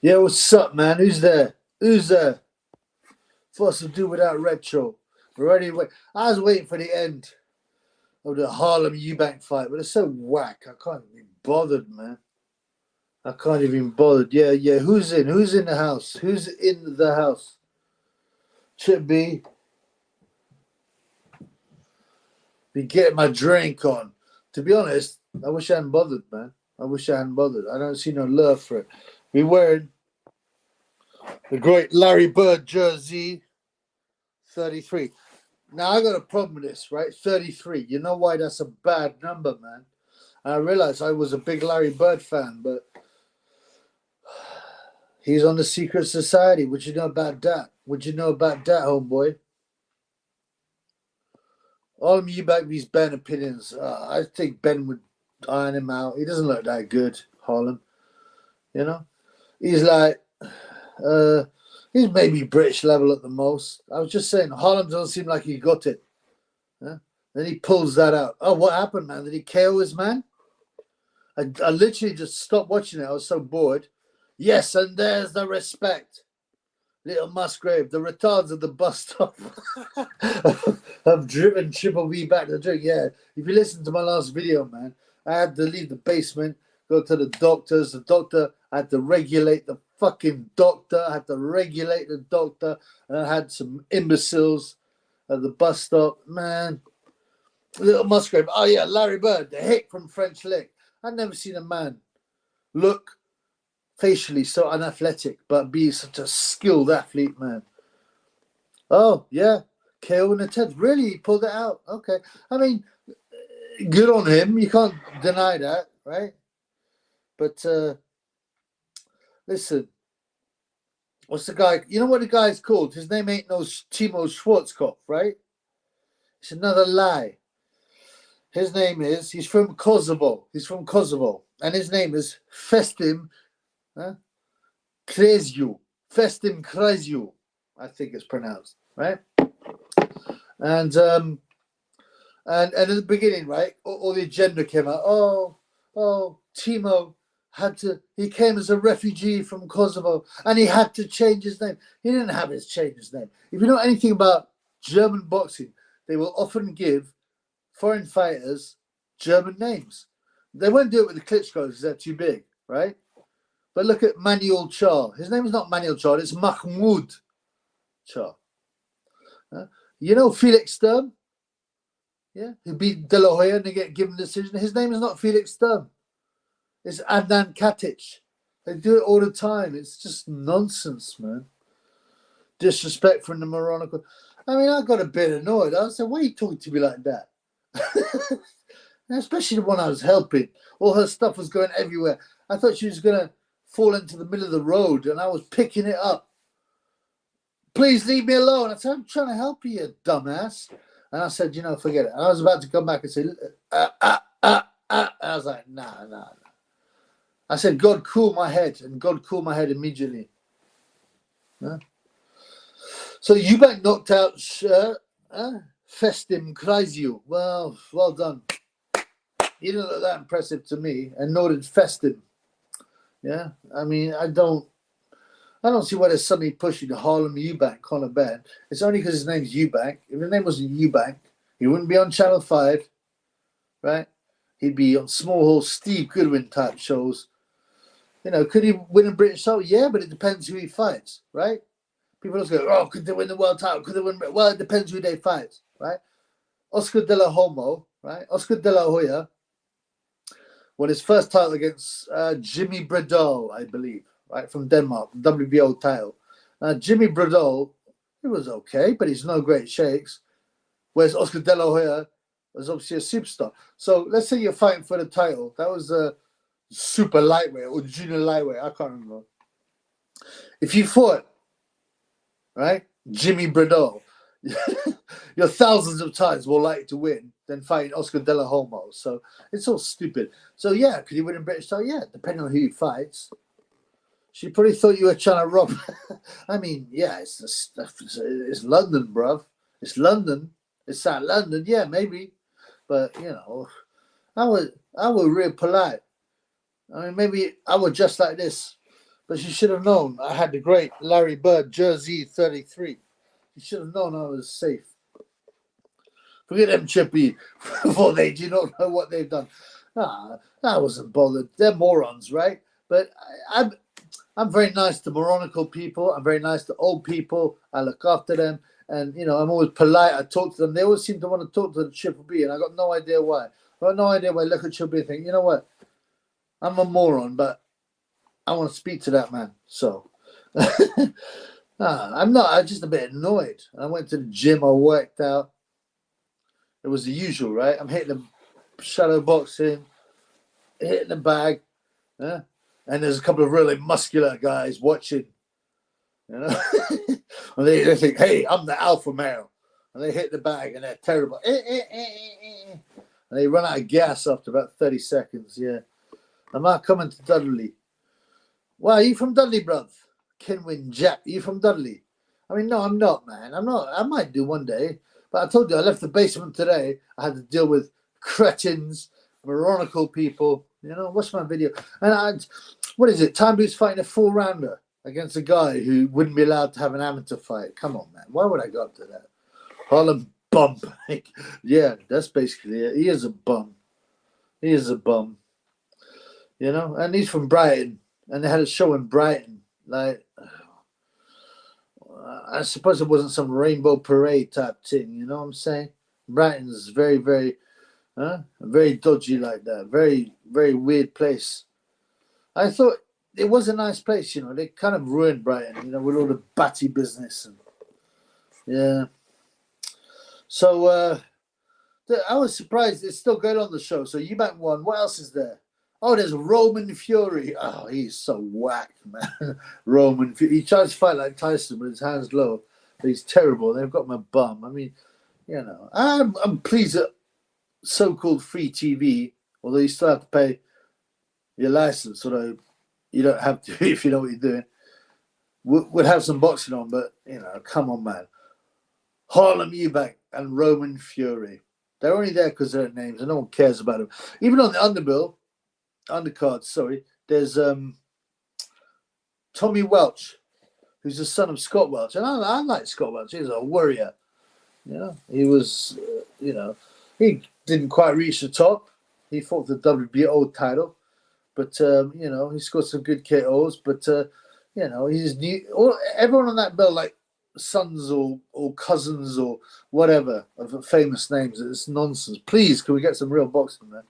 Yeah, what's up, man? Who's there? Who's there? What's to do without retro? We're ready. I was waiting for the end of the Harlem Eubank fight, but it's so whack. I can't be bothered, man. I can't even bothered. Yeah. Who's in? Who's in the house? Who's in the house? Should be getting my drink on. To be honest, I wish I hadn't bothered, man. I wish I hadn't bothered. I don't see no love for it. We wearing the great Larry Bird jersey, 33. Now, I got a problem with this, right? 33. You know why that's a bad number, man? And I realized I was a big Larry Bird fan, but he's on the secret society. What you know about that? What you know about that, homeboy? All of you back these Ben opinions. I think Ben would iron him out. He doesn't look that good, Harlem. You know? He's like... he's maybe British level at the most. I was just saying, Harlem doesn't seem like he got it. Yeah? Then he pulls that out. Oh, what happened, man? Did he KO his man? I literally just stopped watching it. I was so bored. Yes, and there's the respect. Little Musgrave, the retards of the bus stop have driven Triple B back to the drink. Yeah, if you listen to my last video, man, I had to leave the basement, go to the doctors. The doctor, I had to regulate the fucking doctor. I had to regulate the doctor. And I had some imbeciles at the bus stop. Man, Little Musgrave. Oh, yeah, Larry Bird, the hick from French Lick. I'd never seen a man look facially so unathletic, but be such a skilled athlete, man. Oh, yeah. KO in the 10th. Really? He pulled it out. Okay. I mean, good on him. You can't deny that, right? But listen, what's the guy? You know what the guy's called? His name ain't no Timo Schwarzkopf, right? It's another lie. His name is, he's from Kosovo. He's from Kosovo. And his name is Festim Kryeziu. Festim Kryeziu, I think it's pronounced, right? And in the beginning, right, all the agenda came out. Oh, Timo he came as a refugee from Kosovo and he had to change his name. He didn't have to change his name. If you know anything about German boxing, they will often give foreign fighters German names. They won't do it with the Klitschko's because they're too big, right? But look at Manuel Char. His name is not Manuel Char, it's Mahmoud Char. You know Felix Sturm? Yeah, who beat De La Hoya and they get given a decision. His name is not Felix Sturm. It's Adnan Katic. They do it all the time. It's just nonsense, man. Disrespect from the Moronical. I mean, I got a bit annoyed. I said, why are you talking to me like that? Especially the one I was helping. All her stuff was going everywhere. I thought she was going to fall into the middle of the road and I was picking it up. Please leave me alone. I said, I'm trying to help you, you dumbass. And I said, forget it. And I was about to come back and say, And I was like, nah. I said, God, cool my head. And God cooled my head immediately. Huh? So Eubank knocked out Festim Kryeziu. Well done. He didn't look that impressive to me. And nor did Festim. Yeah? I mean, I don't see why they're suddenly pushing the Harlem Eubank on a bed. It's only because his name's Eubank. If his name wasn't Eubank, he wouldn't be on Channel 5, right? He'd be on Small Hall Steve Goodwin type shows. Could he win a British title? Yeah, but it depends who he fights, right? People just go, oh, could they win the world title? Could they win? Well, it depends who they fight, right? Oscar De La Homo, right? Oscar De La Hoya won his first title against Jimmy Bredal, I believe. Right, from Denmark, WBO title. Jimmy Bredal, he was okay, but he's no great shakes. Whereas Oscar De La Hoya was obviously a superstar. So let's say you're fighting for the title. That was a super lightweight or junior lightweight. I can't remember. If you fought, right, Jimmy Bredal, you're thousands of times more likely to win than fighting Oscar De La Homo. So it's all stupid. So yeah, could he win a British title? Yeah, depending on who he fights. She probably thought you were trying to rob. I mean, yeah, it's London, bruv. It's London. It's South London. Yeah, maybe. But, I was real polite. I mean, maybe I was just like this. But she should have known I had the great Larry Bird jersey 33. She should have known I was safe. Forget them chippy before they do not know what they've done. Nah, I wasn't bothered. They're morons, right? But I'm very nice to moronical people. I'm very nice to old people. I look after them. And, you know, I'm always polite. I talk to them. They always seem to want to talk to the Triple B, and I got no idea why. I got no idea why I look at Triple B and think, you know what? I'm a moron, but I want to speak to that man. So I'm not. I'm just a bit annoyed. I went to the gym. I worked out. It was the usual, right? I'm hitting the shadow boxing, hitting the bag, and there's a couple of really muscular guys watching. You know, and they think, "Hey, I'm the alpha male," and they hit the bag, and they're terrible. And they run out of gas after about 30 seconds. Yeah, am I coming to Dudley? Well, are you from Dudley, bruv? Kenwin Jack, are you from Dudley? I mean, no, I'm not, man. I'm not. I might do one day. But I told you, I left the basement today. I had to deal with cretins, moronical people. You know, watch my video. And what is it? Time Boots fighting a 4-rounder against a guy who wouldn't be allowed to have an amateur fight. Come on, man. Why would I go up to that? Harlem bum. Yeah, that's basically it. He is a bum. He is a bum. You know, and he's from Brighton. And they had a show in Brighton. Like, I suppose it wasn't some rainbow parade type thing, you know what I'm saying? Brighton's very, very, very dodgy like that. Very, very weird place. I thought it was a nice place, you know. They kind of ruined Brighton, you know, with all the batty business. And yeah. So I was surprised it's still going on the show. So Eubank won. What else is there? Oh, there's Roman Fury. Oh, he's so whack, man. Roman Fury. He tries to fight like Tyson with his hands low, but he's terrible. They've got my bum. I mean, you know, I'm pleased that so-called free TV, although you still have to pay your license, although you don't have to if you know what you're doing, would have some boxing on, but, you know, come on, man. Harlem Eubank and Roman Fury. They're only there because they're names and no one cares about them. Even on the undercard, sorry, there's Tommy Welch, who's the son of Scott Welch. And I like Scott Welch. He's a warrior. You know, he was, you know, he didn't quite reach the top. He fought the WBO title. But, you know, he scored some good KOs. But, you know, he's new. Everyone on that bill, like sons or cousins or whatever of famous names. It's nonsense. Please, can we get some real boxing, man?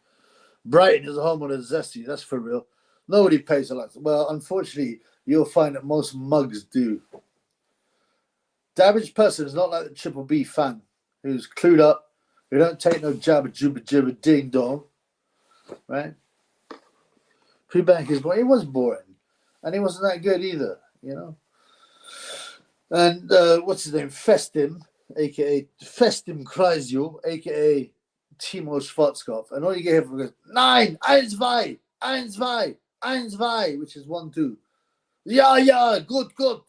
Brighton is a home of the zesty. That's for real. Nobody pays a lot. Well, unfortunately, you'll find that most mugs do. The average person is not like the Triple B fan who's clued up, who don't take no jabba jubba jibba ding dong, right? Eubank is boring. He was boring, and he wasn't that good either, you know. And what's his name? Festim, aka Festim Kryeziu, aka Timo Schwarzkopf, and all you get here from is 9, 1, 2, 1, 2, 1, 2, which is 1, 2. Yeah, good, 1,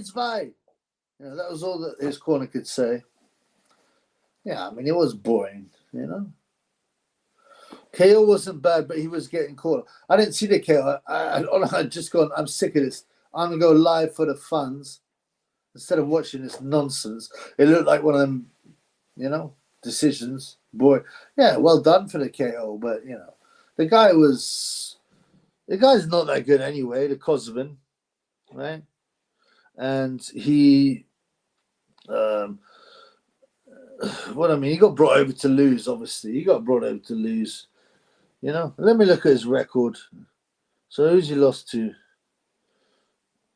2. You know, that was all that his corner could say. Yeah, I mean, it was boring, you know. KO wasn't bad, but he was getting caught. I didn't see the KO. I just gone, I'm sick of this. I'm going to go live for the fans instead of watching this nonsense. It looked like one of them, you know, decisions. Boy, yeah, well done for the KO, but, you know, the guy's not that good anyway, the Kosovan, right? And he, he got brought over to lose, obviously. He got brought over to lose, you know. Let me look at his record. So who's he lost to?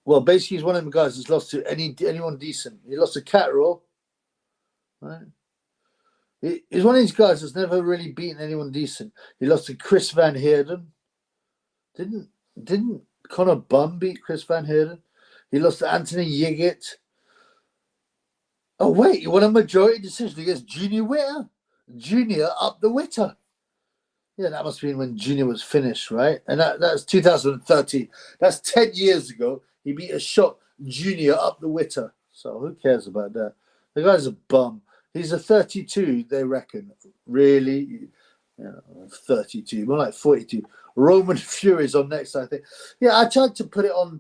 Well, basically, he's one of the guys that's lost to anyone decent. He lost to Catterall, right? He's one of these guys that's never really beaten anyone decent. He lost to Chris Van Heerden. Didn't Conor Bum beat Chris Van Heerden? He lost to Anthony Yiggett. Oh, wait, he won a majority decision against Junior Witter. Junior up the Witter. Yeah, that must have been when Junior was finished, right? And that's 2013. That's 10 years ago. He beat a shot Junior up the Witter. So who cares about that? The guy's a bum. He's a 32, they reckon. Really? You know, 32, more like 42. Roman Fury's on next, I think. Yeah, I tried to put it on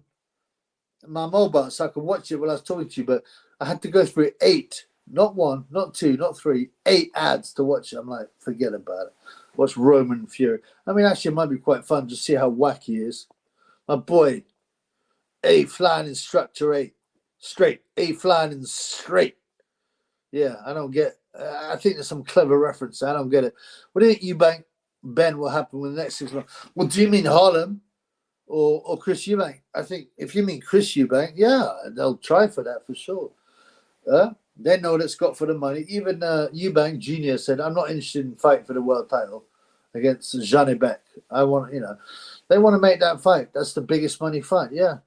my mobile so I could watch it while I was talking to you, but I had to go through 8, not 1, not 2, not 3, 8 ads to watch it. I'm like, forget about it. Watch Roman Fury. I mean, actually, it might be quite fun to see how wacky he is. My boy, A flying instructor 8, straight. A flying in straight. Yeah, I don't get. I think there's some clever reference. I don't get it. What do you think, Eubank, Ben, will happen with the next 6 months? Well, do you mean Harlem or Chris Eubank? I think if you mean Chris Eubank, yeah, they'll try for that for sure. They know that's got for the money. Even Eubank Jr. said, "I'm not interested in fighting for the world title against Janibek. I want, they want to make that fight. That's the biggest money fight." Yeah,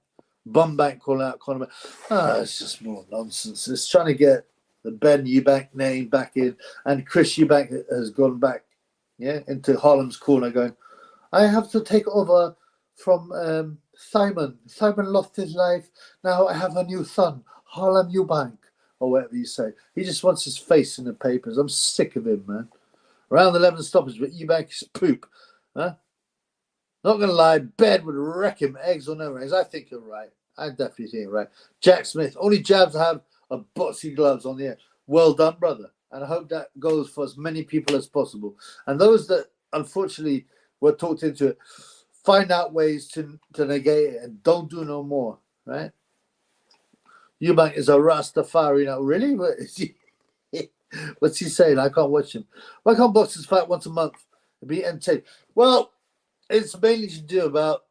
Bumbank calling out Conor. It's just more nonsense. It's trying to get the Ben Eubank name back in, and Chris Eubank has gone back, into Harlem's corner, going, "I have to take over from Simon. Simon lost his life. Now I have a new son, Harlem Eubank," or whatever you say. He just wants his face in the papers. I'm sick of him, man. Round 11 stoppage, but Eubank is poop. Huh? Not going to lie, Ben would wreck him, eggs or no eggs. I think you're right. I definitely think you're right. Jack Smith, only jabs have a boxing gloves on the air. Well done, brother. And I hope that goes for as many people as possible. And those that, unfortunately, were talked into it, find out ways to negate it and don't do no more, right? Eubank is a Rastafari now. Really? What is he? What's he saying? I can't watch him. Why can't boxers fight once a month and be entertained? Well, it's mainly to do about,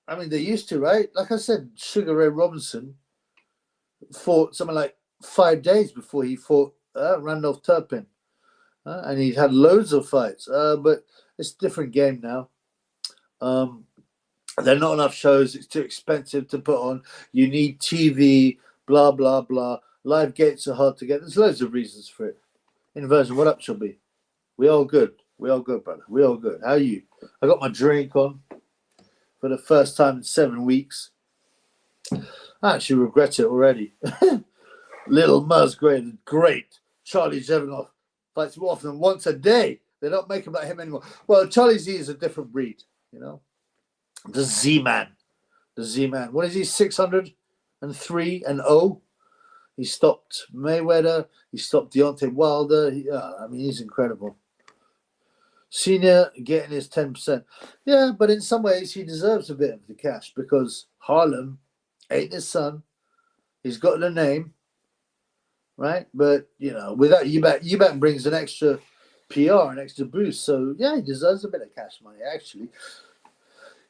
they used to, right? Like I said, Sugar Ray Robinson fought something like 5 days before he fought Randolph Turpin. And he had loads of fights. But it's a different game now. There are not enough shows. It's too expensive to put on. You need TV, blah, blah, blah. Live gates are hard to get. There's loads of reasons for it. Inversion, what up, Chubby? We all good. We all good, brother. We all good. How are you? I got my drink on for the first time in 7 weeks. I actually regret it already. Little Musgrave, great. Charlie Zevanoff fights more often than once a day. They don't make about him anymore. Well, Charlie Z is a different breed, The Z-Man. The Z-Man. What is he, 603-0? He stopped Mayweather. He stopped Deontay Wilder. He's incredible. Senior getting his 10%. Yeah, but in some ways he deserves a bit of the cash because Harlem ain't his son. He's got the name, right? But, without Eubank brings an extra PR, an extra boost. So, yeah, he deserves a bit of cash money, actually.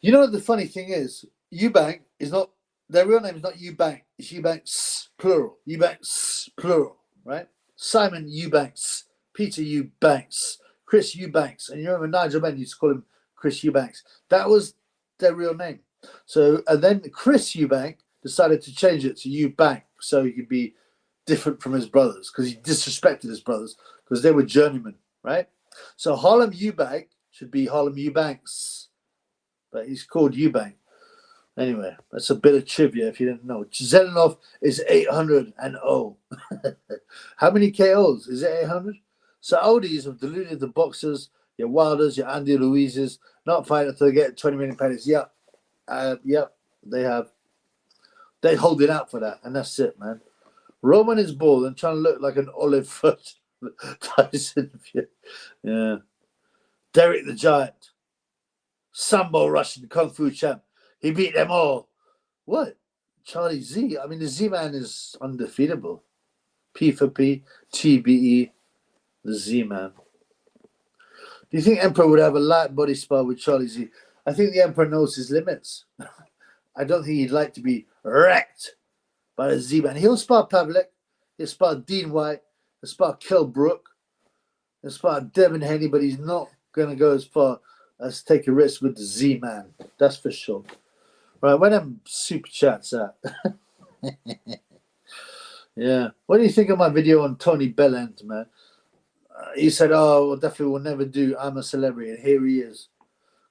The funny thing is, Eubank is not, their real name is not Eubank. It's Eubanks, plural. Eubanks, plural, right? Simon Eubanks, Peter Eubanks, Chris Eubanks. And you remember Nigel Benn used to call him Chris Eubanks. That was their real name. So, and then Chris Eubank decided to change it to Eubank so he could be different from his brothers because he disrespected his brothers because they were journeymen, right? So Harlem Eubank should be Harlem Eubanks, but he's called Eubank. Anyway, that's a bit of trivia if you didn't know. Zelenov is 800-0. How many KOs? Is it 800? Saudis have deluded the boxers, your Wilders, your Andy Luizes, not fighting until they get 20 million pennies. Yeah, they have. They're holding out for that, and that's it, man. Roman is bald and trying to look like an olive foot. Tyson, yeah. Derek the Giant, Sambo Russian Kung Fu champ. He beat them all. What? Charlie Z. The Z-Man is undefeatable. P for P, TBE, the Z-Man. Do you think Emperor would have a light body spar with Charlie Z? I think the Emperor knows his limits. I don't think he'd like to be wrecked by the Z-Man. He'll spar Pavlik. He'll spar Dean White. He'll spar Kell Brook. He'll spar Devin Haney, but he's not going to go as far as take a risk with the Z-Man. That's for sure. Right, when them super chats at? Yeah. What do you think of my video on Tony Bellend, man? He said, well, definitely will never do I'm a Celebrity. And here he is.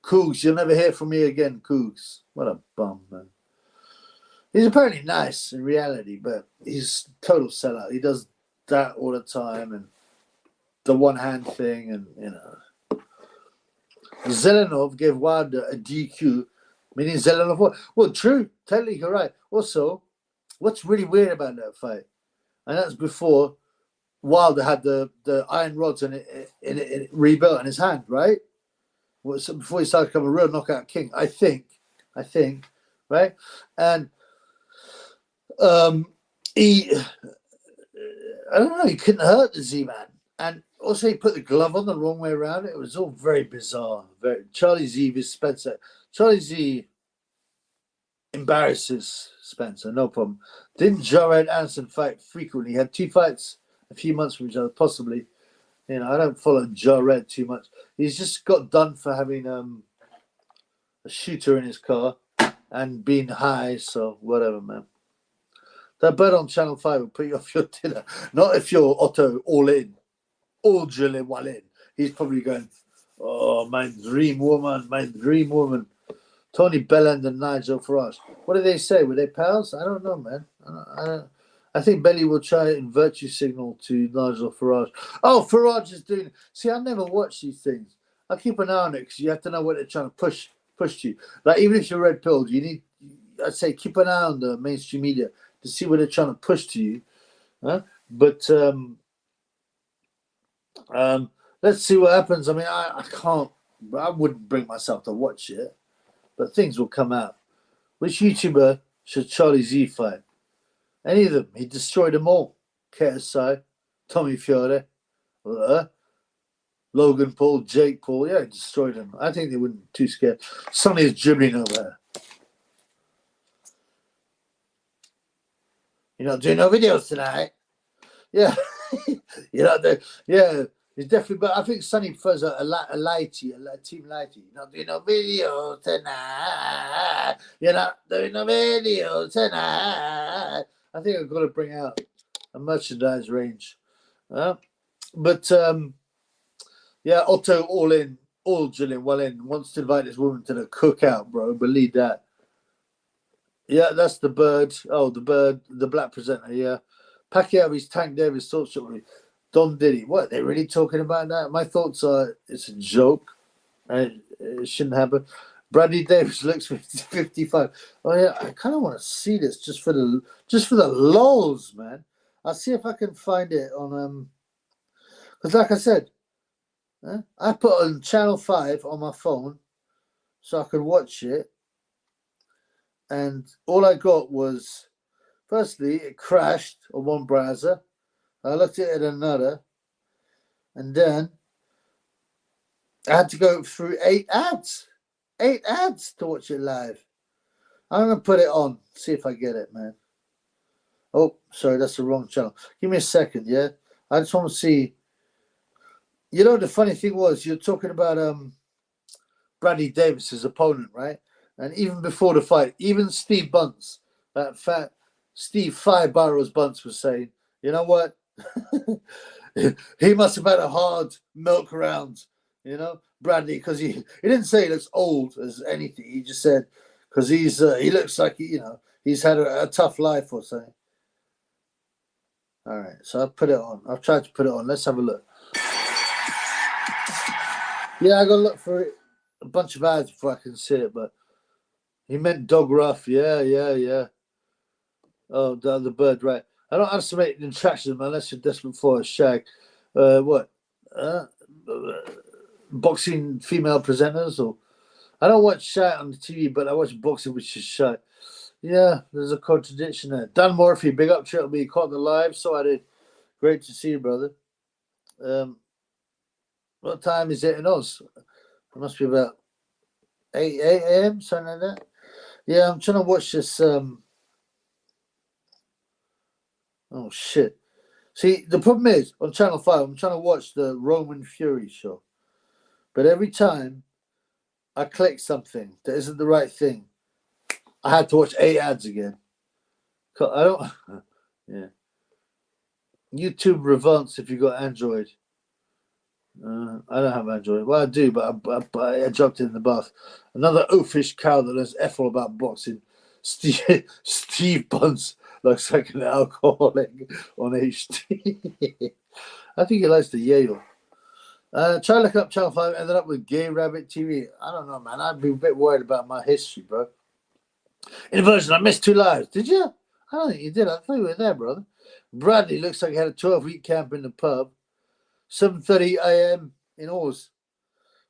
Cougs, you'll never hear from me again, Cougs. What a bum, man. He's apparently nice in reality, but he's total sellout. He does that all the time and the one-hand thing and, Zelenov gave Wilder a DQ, meaning Zelenov won. Well, true. Technically, you're right. Also, what's really weird about that fight, and that's before Wilder had the iron rods in it rebuilt in his hand, right? So before he started becoming a real knockout king, I think, right? And he, I don't know, he couldn't hurt the Z-Man. And also he put the glove on the wrong way around. It was all very bizarre. Charlie Z v Spencer. Charlie Z embarrasses Spencer, no problem. Didn't Jared Anderson fight frequently? He had 2 fights a few months from each other, possibly. You know, I don't follow Jared too much. He's just got done for having a shooter in his car and being high, so whatever, man. That bird on Channel 5 will put you off your dinner. Not if you're Otto all in. All drilling while in. He's probably going, oh, my dream woman. Tony Belland and Nigel Farage. What did they say? Were they pals? I don't know, man. I think Belly will try and virtue signal to Nigel Farage. Oh, Farage is doing. See, I never watch these things. I keep an eye on it because you have to know what they're trying to push to you. Like even if you're red pilled, you need. I'd say keep an eye on the mainstream media to see what they're trying to push to you. But let's see what happens. I mean, I can't. I wouldn't bring myself to watch it, but things will come out. Which YouTuber should Charlie Z fight? Any of them. He destroyed them all. KSI, Tommy Fiore, Logan Paul, Jake Paul. Yeah, he destroyed them. I think they wouldn't be too scared. Sonny is dribbling over there. You're not doing no videos tonight. Yeah. You're not doing, yeah. It's definitely, but I think Sonny prefers a lighty, a team lighty. You're not doing no video tonight. You're not doing no video tonight. I think I've got to bring out a merchandise range. But yeah, Otto all in, all drilling well in, wants to invite this woman to the cookout, bro. Believe that. Yeah, that's the bird. Oh, the bird, the black presenter, yeah. Pacquiao, his Tank Davis thoughts with me. Don Diddy. What, are they really talking about that? My thoughts are it's a joke. And it shouldn't happen. Bradley Davis looks 55. Oh yeah, I kind of want to see this just for the lols, man. I'll see if I can find it on because like I said, I put on Channel 5 on my phone so I could watch it, and all I got was firstly it crashed on one browser. I looked at it in another, and then I had to go through 8 ads. 8 ads to watch it live. I'm going to put it on. See if I get it, man. Oh, sorry, that's the wrong channel. Give me a second, yeah? I just want to see. You know, the funny thing was, you're talking about Bradley Davis's opponent, right? And even before the fight, even Steve Bunce, that fat Steve Five Barrows Bunce was saying, you know what? He must have had a hard milk round, you know, Bradley, because he didn't say he looks old as anything. He just said because he looks like he's had a tough life or something. All right, so I put it on. I've tried to put it on. Let's have a look. Yeah, I got to look for it. A bunch of ads before I can see it, but he meant dog rough. Yeah. Oh, the other bird, right. I don't underestimate the attraction unless you're desperate for a shag. What? Boxing female presenters? Or I don't watch shit on the TV, but I watch boxing, which is shit. Yeah, there's a contradiction there. Dan Murphy, big up, Triple B, caught the live, so I did. Great to see you, brother. What time is it in Oz? It must be about 8 a.m., something like that. Yeah, I'm trying to watch this. Oh, shit. See, the problem is, on Channel 5, I'm trying to watch the Roman Fury show. But every time I click something that isn't the right thing, I had to watch 8 ads again. I don't... Yeah. YouTube Revance if you got Android. I don't have Android. Well, I do, but I dropped it in the bath. Another oafish cow that knows F all about boxing. Steve Bunce looks like an alcoholic on HD. I think he likes the Yale. Try looking up Channel 5, ended up with Gay Rabbit TV. I don't know, man. I'd be a bit worried about my history, bro. Inversion, I missed 2 lives. Did you? I don't think you did. I thought you were there, brother. Bradley looks like he had a 12-week camp in the pub. 7:30 a.m. in Oz.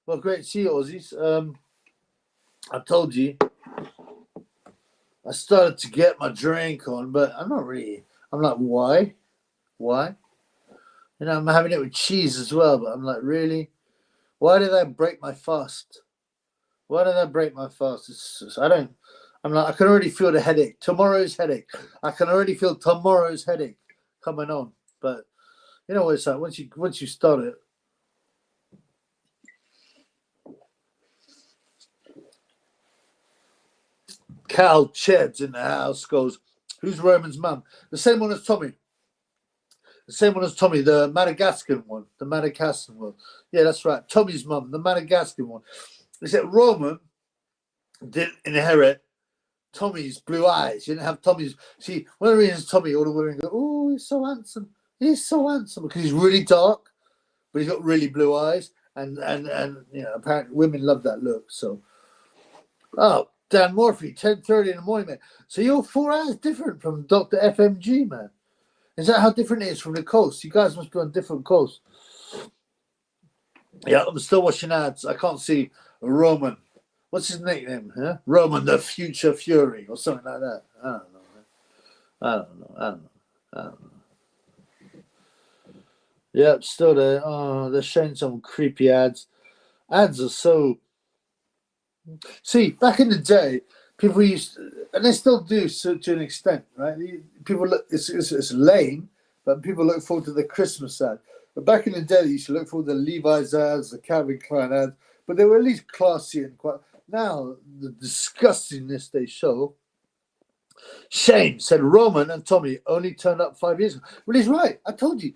Well, great to see you, Aussies. I told you, I started to get my drink on, but I'm not really. I'm like, why? Why? You know, I'm having it with cheese as well, but I'm like, really? Why did I break my fast? Why did I break my fast? I don't. I'm like, I can already feel the headache. Tomorrow's headache. I can already feel tomorrow's headache coming on. But you know what it's like once you start it. Cal Ched's in the house goes, who's Roman's mum? The same one as Tommy. The same one as Tommy, the Madagascar one. The Madagascar one. Yeah, that's right. Tommy's mum, the Madagascar one. They said Roman didn't inherit Tommy's blue eyes. He didn't have Tommy's. See, one of the reasons Tommy, all the women go, oh, he's so handsome. He's so handsome because he's really dark, but he's got really blue eyes. And you know, apparently women love that look. So, oh, Dan Morphy, 10:30 in the morning, man. So you're 4 hours different from Dr. FMG, man. Is that how different it is from the coast? You guys must be on different coasts. Yeah, I'm still watching ads. I can't see Roman. What's his nickname? Huh? Roman the Future Fury or something like that. I don't know. I don't know. Yeah, still there. Oh, they're showing some creepy ads. Ads are so. See, back in the day, people used, and they still do to an extent, right? People look, it's lame, but people look forward to the Christmas ad. But back in the day, they used to look forward to the Levi's ads, the Calvin Klein ads, but they were at least classy and quite. Now, the disgustingness they show. Shane said Roman and Tommy only turned up 5 years ago. Well, he's right. I told you.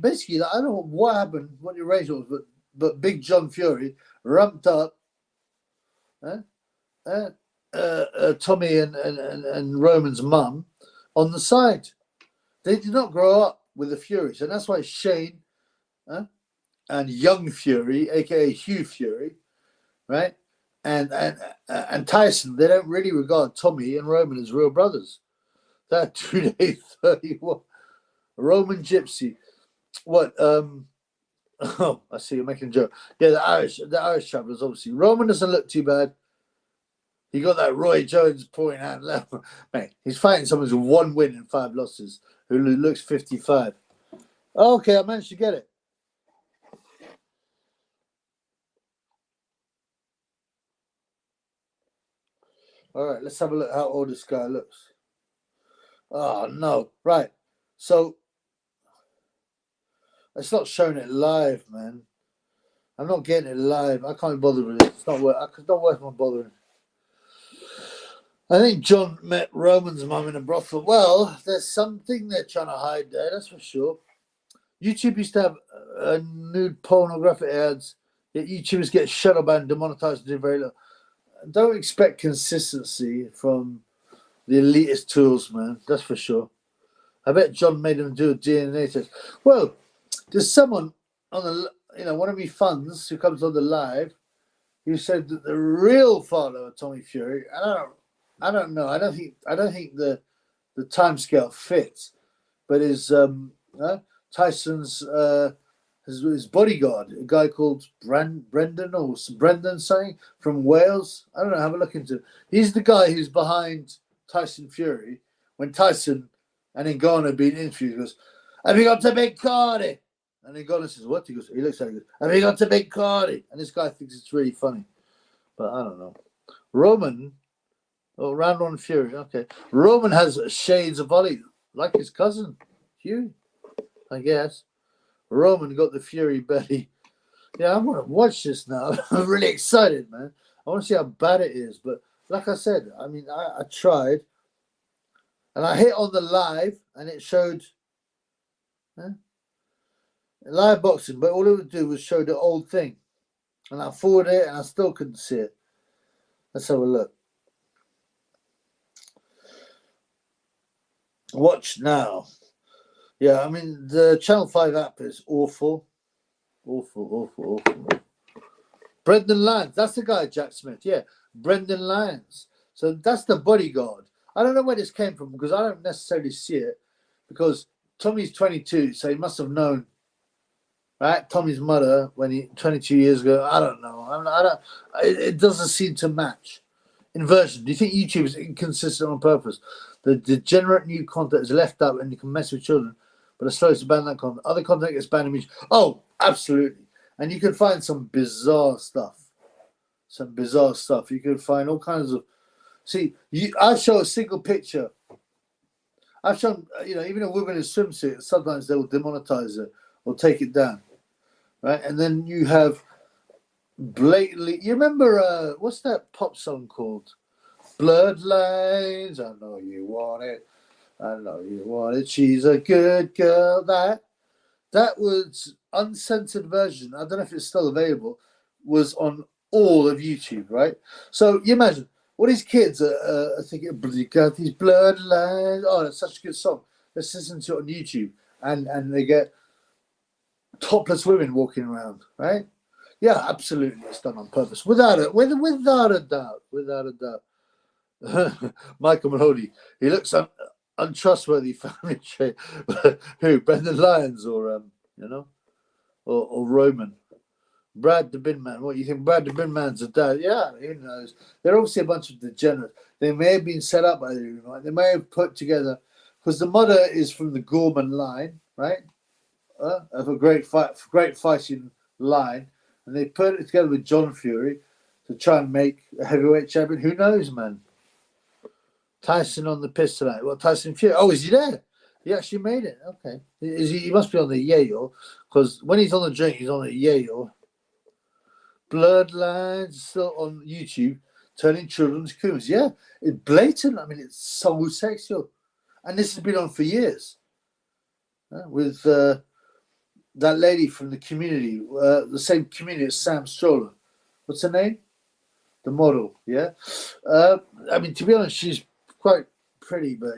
Basically, I don't know what happened, what the arrangement was, but Big John Fury ramped up Tommy and Roman's mum on the side. They did not grow up with the Furies, and that's why Shane and Young Fury, aka Hugh Fury, right, and Tyson, they don't really regard Tommy and Roman as real brothers. That 2 day 31 Roman Gypsy. What? Oh, I see you're making a joke. Yeah, the Irish travelers, obviously. Roman doesn't look too bad. He got that Roy Jones point out left. Mate, he's fighting someone with 1 win and 5 losses who looks 55. Okay, I managed to get it. All right, let's have a look how old this guy looks. Oh, no. Right. So, it's not showing it live, man. I'm not getting it live. I can't be bothered with it. It's not worth my bothering. I think John met Roman's mum in a brothel. Well, there's something they're trying to hide there, that's for sure. YouTube used to have nude pornographic ads, yet YouTubers get shadow banned, demonetized, and do very little. Don't expect consistency from the elitist tools, man. That's for sure. I bet John made them do a DNA test. Well, there's someone on the, one of me funds who comes on the live who said that the real father of Tommy Fury, I don't know. I don't think the timescale fits, but is Tyson's his bodyguard, a guy called Brendan or Brendan something from Wales. I don't know. Have a look into it. He's the guy who's behind Tyson Fury. When Tyson and Ngannou being interviewed, he goes, "Have you got to Big Cardi?" And Ngannou says, "What?" He goes, he looks at it, he goes, "Have you got to Big Cardi?" And this guy thinks it's really funny, but I don't know. Roman. Oh, round one Fury. Okay. Roman has shades of Ollie, like his cousin, Hugh, I guess. Roman got the Fury belly. Yeah, I want to watch this now. I'm really excited, man. I want to see how bad it is. But like I said, I mean, I tried. And I hit on the live, and it showed live boxing. But all it would do was show the old thing. And I forwarded it, and I still couldn't see it. Let's have a look. Watch now. Yeah, I mean, the Channel 5 app is awful. Awful. Brendan Lyons, that's the guy, Jack Smith. Yeah, Brendan Lyons. So that's the bodyguard. I don't know where this came from because I don't necessarily see it because Tommy's 22, so he must have known, right? Tommy's mother when he 22 years ago. I don't know. I don't. It doesn't seem to match. Inversion. Do you think YouTube is inconsistent on purpose? The degenerate new content is left out and you can mess with children, but it's slow to ban that content. Other content gets banned immediately. Oh, absolutely. And you can find some bizarre stuff. You can find all kinds of. See, I show a single picture. I've shown, even a woman in a swimsuit, sometimes they will demonetize it or take it down, right? And then you have blatantly. You remember what's that pop song called? Blurred Lines. I know you want it. She's a good girl. That was uncensored version. I don't know if it's still available. Was on all of YouTube, right? So you imagine what these kids are thinking. You got these blurred lines. Oh, that's such a good song. Let's listen to it on YouTube, and they get topless women walking around, right? Yeah, absolutely, it's done on purpose, without a doubt. Michael Maloney, he looks untrustworthy family trait. Who? Brendan Lyons or or Roman? Brad the Bin Man. What you think? Brad the Bin Man's a dad? Yeah, who knows? They're obviously a bunch of degenerates. They may have been set up by the Illuminati. They may have put together because the mother is from the Gorman line, right? Of a great fighting line, and they put it together with John Fury to try and make a heavyweight champion. Who knows, man? Tyson on the piss tonight. Well, Tyson Fury. Oh, is he there? He actually made it. Okay. He must be on the yayo because when he's on the drink, he's on the yayo. Bloodlines still on YouTube, turning children's coons. Yeah, it's blatant. I mean, it's so sexual, and this has been on for years. With that lady from the community, the same community as Sam Stroller. What's her name? The model. Yeah. I mean, to be honest, she's quite pretty, but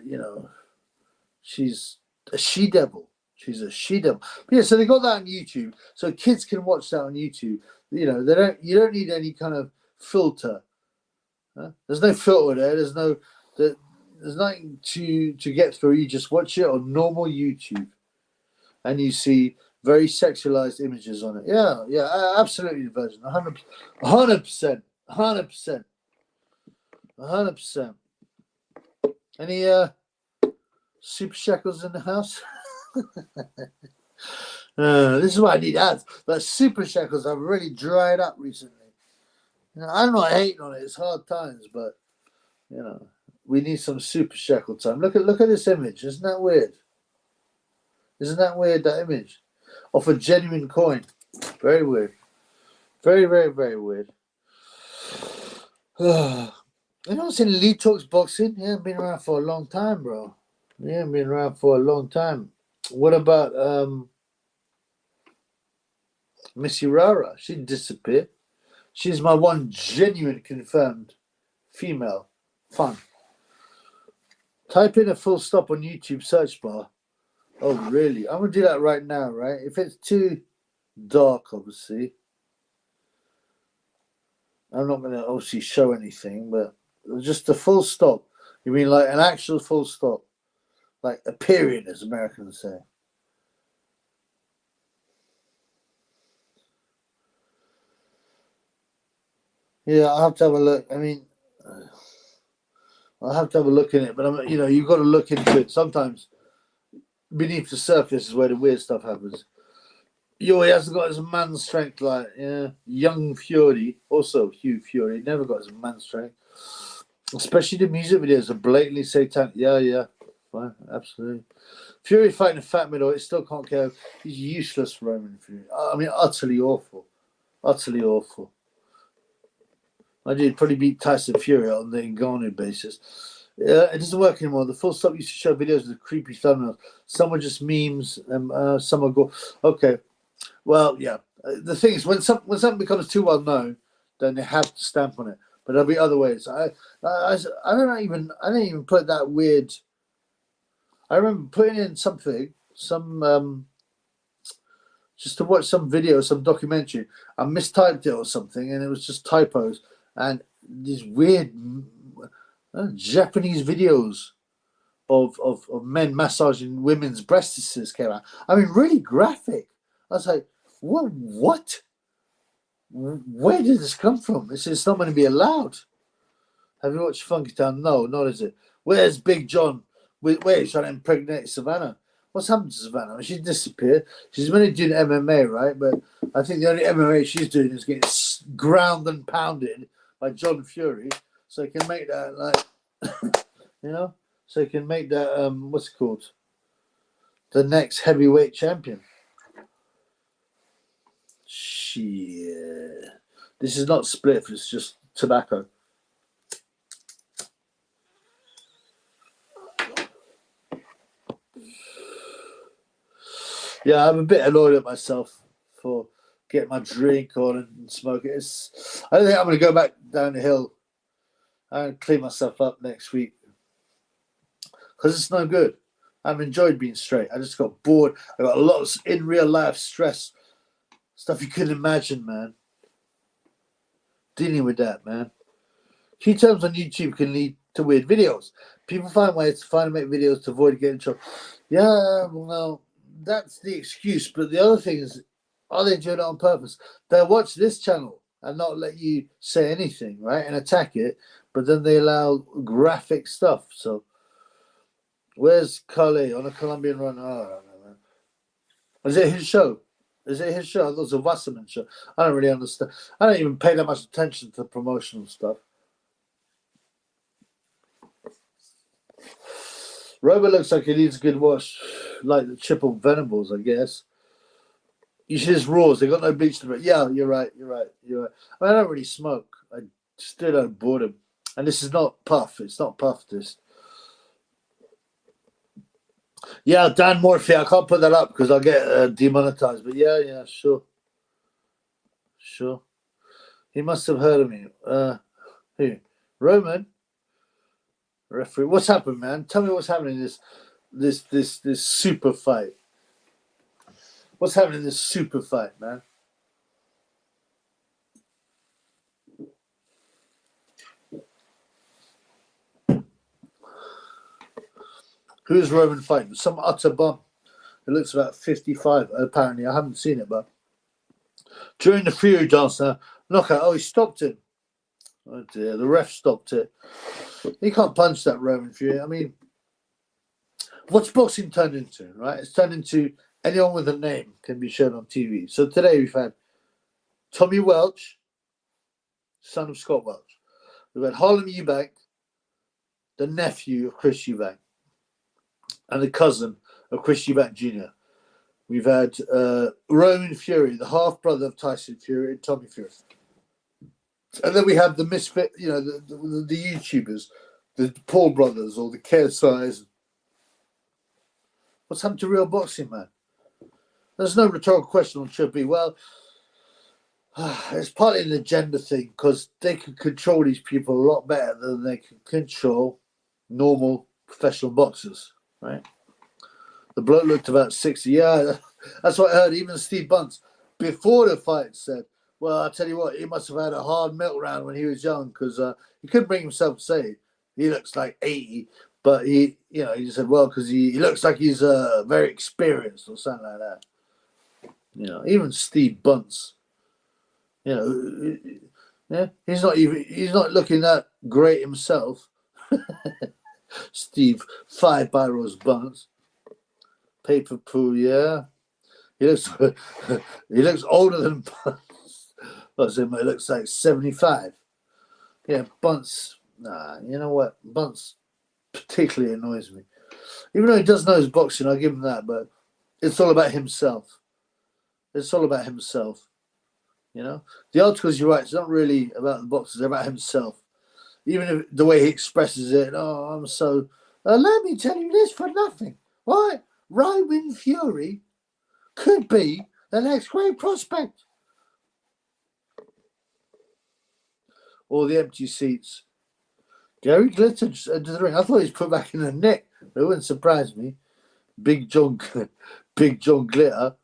she's a she-devil. She's a she-devil. But yeah, so they got that on YouTube, so kids can watch that on YouTube. You don't need any kind of filter. There's no filter there. There's nothing to get through. You just watch it on normal YouTube, and you see very sexualized images on it. Yeah, absolutely, version 100%. Any super shekels in the house? This is why I need ads. But super shekels have really dried up recently. I'm not hating on it. It's hard times, but we need some super shekel time. Look at this image. Isn't that weird? That image of a genuine coin. Very weird. Very, very, very weird. It's in Elite Talks Boxing. Yeah, been around for a long time, bro. Yeah, been around for a long time. What about Missy Rara? She disappeared. She's my one genuine confirmed female fan. Type in a full stop on YouTube search bar. Oh, really? I'm going to do that right now, right? If it's too dark, obviously, I'm not going to obviously show anything, but just a full stop. You mean like an actual full stop? Like a period, as Americans say. Yeah, I'll have to have a look. I mean, I'll have to have a look in it, but you've got to look into it. Sometimes beneath the surface is where the weird stuff happens. He hasn't got his man strength like young Fury, also Hugh Fury, never got his man strength. Especially the music videos are blatantly satanic. Yeah, fine, absolutely. Fury fighting a fat middleweight, still can't care. He's useless, Roman Fury. I mean, utterly awful. I did probably beat Tyson Fury on the Ngannou basis. It doesn't work anymore. The full stop used to show videos with creepy thumbnails. Some are just memes, and some are go. Okay, well, yeah. The thing is, when something becomes too well known, then they have to stamp on it. But there'll be other ways. I don't even put that weird. I remember putting in some just to watch some video, some documentary. I mistyped it or something, and it was just typos and these weird Japanese videos of men massaging women's breasts came out. I mean, really graphic. I was like, what? Where did this come from? It's not going to be allowed. Have you watched Funky Town? No, not is it? Where's Big John? Where he's trying to impregnate Savannah? What's happened to Savannah? I mean, she disappeared. She's only doing MMA, right? But I think the only MMA she's doing is getting ground and pounded by John Fury, so he can make that like, so he can make that what's it called? The next heavyweight champion. Shit. This is not spliff, it's just tobacco. Yeah, I'm a bit annoyed at myself for getting my drink on and smoking. I don't think I'm going to go back down the hill and clean myself up next week because it's no good. I've enjoyed being straight. I just got bored. I got a lot of in real life stress, stuff you couldn't imagine, man. Dealing with that, man. Key terms on YouTube can lead to weird videos. People find ways to make videos to avoid getting in trouble. Yeah, well, that's the excuse. But the other thing is, are they doing it on purpose? They'll watch this channel and not let you say anything, right, and attack it, but then they allow graphic stuff. So where's Kale on a Colombian run? Oh, I don't know, man. Is it his show? Is it his show? I thought it was a Wasserman show. I don't really understand. I don't even pay that much attention to promotional stuff. Robert looks like he needs a good wash, like the triple Venables, I guess. You should just raws. They got no bleach to it. Yeah, you're right. I mean, I don't really smoke. I still don't boredom. And this is not puff. It's not puff, this. Yeah, Dan Morphy. I can't put that up because I'll get demonetized. But yeah, sure. He must have heard of me. Who? Roman? Referee. What's happened, man? Tell me what's happening in this super fight. What's happening in this super fight, man? Who's Roman fighting? Some utter bum. It looks about 55, apparently. I haven't seen it, but during the Fury dance now, knockout. Oh, he stopped it. Oh dear, the ref stopped it. He can't punch that Roman Fury. I mean, what's boxing turned into, right? It's turned into anyone with a name can be shown on TV. So today we've had Tommy Welch, son of Scott Welch. We've had Harlem Eubank, the nephew of Chris Eubank, and the cousin of Chris Eubank Jr. We've had Roman Fury, the half-brother of Tyson Fury and Tommy Fury. And then we have the misfit, the YouTubers, the Paul brothers or the KSIs. What's happened to real boxing, man? There's no rhetorical question on should be. Well, it's partly an agenda thing because they can control these people a lot better than they can control normal professional boxers, right? The bloke looked about 60. Yeah, that's what I heard. Even Steve Bunce, before the fight, said, well, I'll tell you what, he must have had a hard milk round when he was young because he couldn't bring himself to say he looks like 80. But he said, well, because he looks like he's very experienced or something like that. Even Steve Bunce, yeah, he's not looking that great himself. Steve 5 Byros Bunce, Paper Poo, yeah, he looks older than Bunce. He looks like 75. Yeah, Bunce. Nah, you know what? Bunce particularly annoys me. Even though he does know his boxing, I'll give him that, but it's all about himself. It's all about himself. The articles you write, it's not really about the boxers, it's about himself. Even if the way he expresses it, I'm so... let me tell you this for nothing. Why? Roman Fury could be the next great prospect. All the empty seats. Gary Glitter just entered the ring. I thought he was put back in the neck. It wouldn't surprise me. Big John Glitter.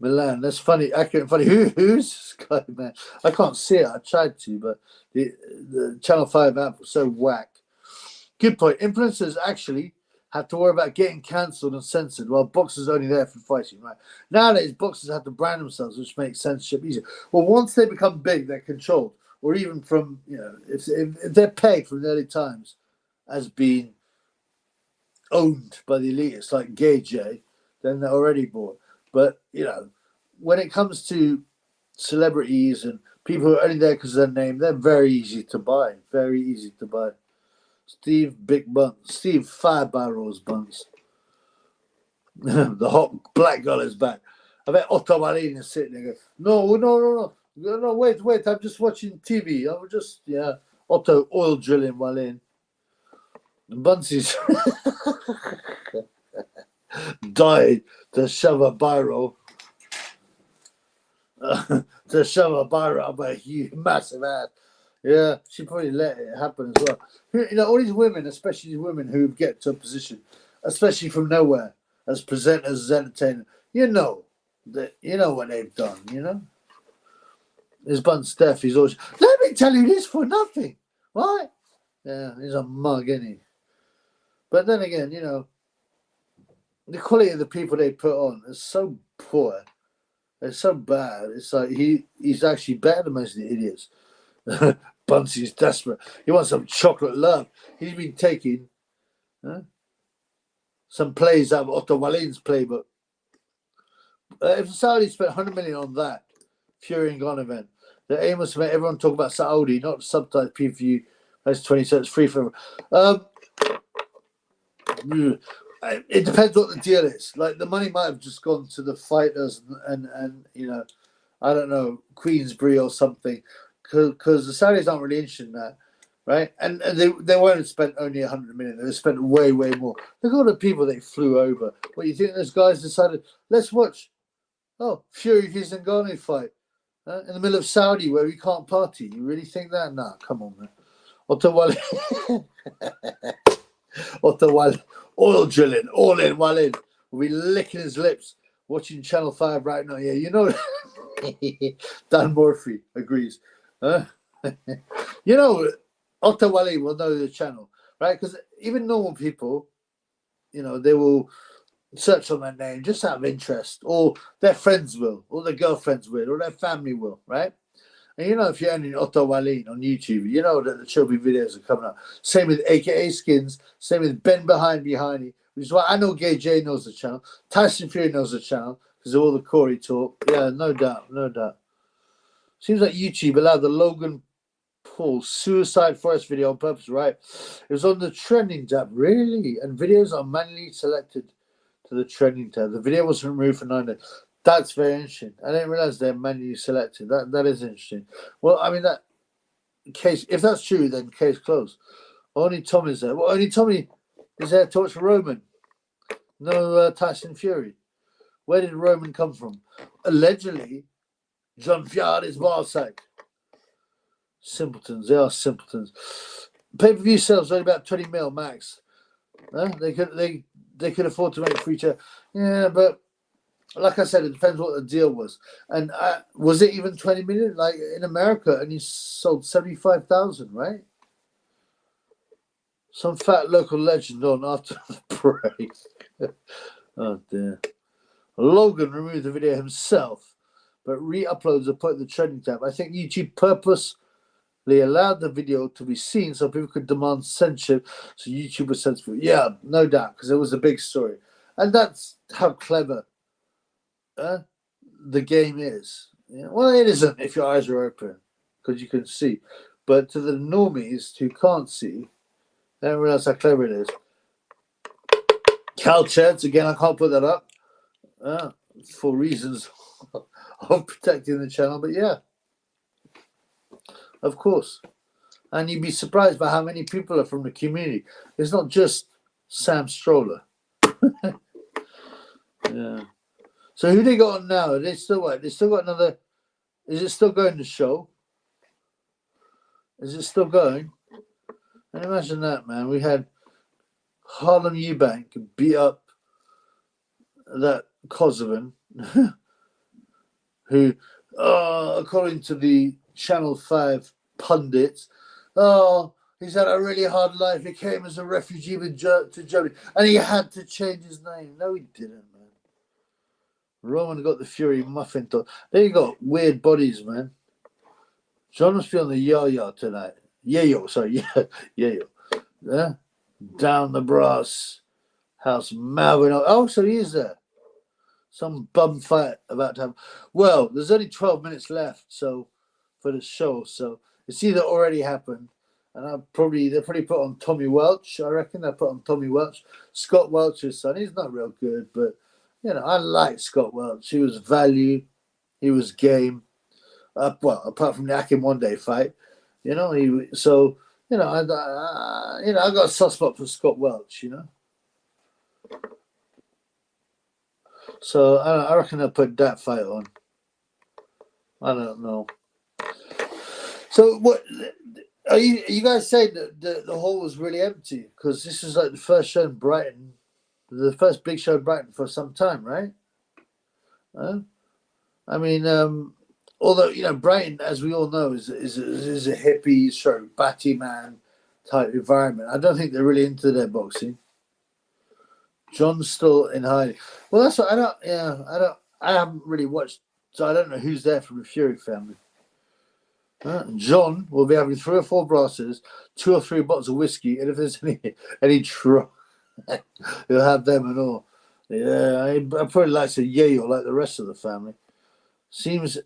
Milan. That's funny, accurate and funny. Who's this guy, man? I can't see it. I tried to, but the Channel 5 app was so whack. Good point. Influencers actually have to worry about getting cancelled and censored, while boxers are only there for fighting, right? Nowadays, boxers have to brand themselves, which makes censorship easier. Well, once they become big, they're controlled, or even from, if they're pegged from the early times as being owned by the elitists like Gay J, then they're already bought. But, when it comes to celebrities and people who are only there because of their name, they're very easy to buy. Very easy to buy. Steve Big Buns. Steve Fire Barrels Buns. The hot black girl is back. I bet Otto Wallin is sitting there going, no, wait, I'm just watching TV. I'm just, Otto oil drilling Wallin. And Bunsy's died to shove a barrel. To shove a barrel up a huge, massive ass. Yeah, she probably let it happen as well. All these women, especially these women who get to a position, especially from nowhere, as presenters, as entertainers, you know what they've done, His bun Steph, he's always, let me tell you this for nothing, right? Yeah, he's a mug, isn't he? But then again, the quality of the people they put on is so poor. It's so bad. It's like he's actually better than most of the idiots. Bunsy's desperate. He wants some chocolate love. He's been taking some plays out of Otto Wallin's playbook. If Saudi spent 100 million on that Fury and Gone event, the aim was to make everyone talk about Saudi, not subtitle PVU. That's 20 cents free for it depends what the deal is. Like, the money might have just gone to the fighters and I don't know, Queensbury or something, because the Saudis aren't really interested in that, right? And they won't have spent only 100 million. They spent way, way more. Look at all the people they flew over. What, you think those guys decided, let's watch, Fury v Ngannou fight in the middle of Saudi where we can't party? You really think that? Nah, come on, man. Otto Wallin, oil drilling, all in, Wallin. We'll be licking his lips, watching Channel 5 right now. Yeah, Dan Murphy agrees. Otto Wallin will know the channel, right? Because even normal people, they will search on their name just out of interest, or their friends will, or their girlfriends will, or their family will, right? And if you're ending Otto Wallin on YouTube, you know that the chubby videos are coming up. Same with AKA Skins, same with Ben Behind, which is why I know Gay J knows the channel. Tyson Fury knows the channel because of all the Corey talk. Yeah, no doubt. Seems like YouTube allowed the Logan Paul Suicide Forest video on purpose, right? It was on the trending tab, really? And videos are manually selected to the trending tab. The video was removed for 9 days. That's very interesting. I didn't realize they're manually selected. That is interesting. Well, I mean, that case, if that's true, then case closed. Only Tommy's there. Well, only Tommy is there to torture Roman. No Tyson Fury. Where did Roman come from? Allegedly, John Fiar's bar sack. Simpletons. They are simpletons. Pay-per-view sales only about 20 mil max. They could afford to make free chair. Yeah, but like I said, it depends what the deal was. And was it even 20 million? Like in America, and you sold 75,000, right? Some fat local legend on after the break. Oh, dear. Logan removed the video himself, but re-uploads are put in the trending tab. I think YouTube purposely allowed the video to be seen so people could demand censorship, so YouTube was censored. Yeah, no doubt, because it was a big story. And that's how clever the game is. Well, it isn't if your eyes are open, because you can see. But to the normies who can't see, they don't realize how clever it is. Cal Cheds, again, I can't put that up for reasons of protecting the channel. But yeah, of course. And you'd be surprised by how many people are from the community. It's not just Sam Stroller. Yeah. So who they got on now? They still what? They still got another. Is it still going to show? Is it still going? And imagine that, man. We had Harlem Eubank beat up that Kosovan. who, according to the Channel 5 pundits, he's had a really hard life. He came as a refugee to Germany, and he had to change his name. No, he didn't, man. Roman got the Fury muffin top. They got weird bodies, man. John was feeling the yo-yo tonight. Yayo, sorry, yayo. Yeah, down the brass house, mouthing. Oh, so he is there. Some bum fight about to happen. Well, there's only 12 minutes left, so for the show, so it's either already happened, and they'll probably put on Tommy Welch. I reckon they'll put on Tommy Welch, Scott Welch's son. He's not real good, but I like Scott Welch. He was value, he was game. Well, apart from the Akim one day fight, I got a soft spot for Scott Welch, So I reckon they'll put that fight on. I don't know. So what are you guys saying that the hall was really empty? Because this is like the first show in Brighton, the first big show in Brighton for some time, right? I mean, although Brighton, as we all know, is a hippie sort of batty man type environment. I don't think they're really into their boxing. John's still in hiding. Well, that's what I haven't really watched, so I don't know who's there from the Fury family. John will be having 3 or 4 brasses, 2 or 3 bottles of whiskey, and if there's any trouble, he'll have them and all. Yeah, I probably likes a yayo like the rest of the family. Seems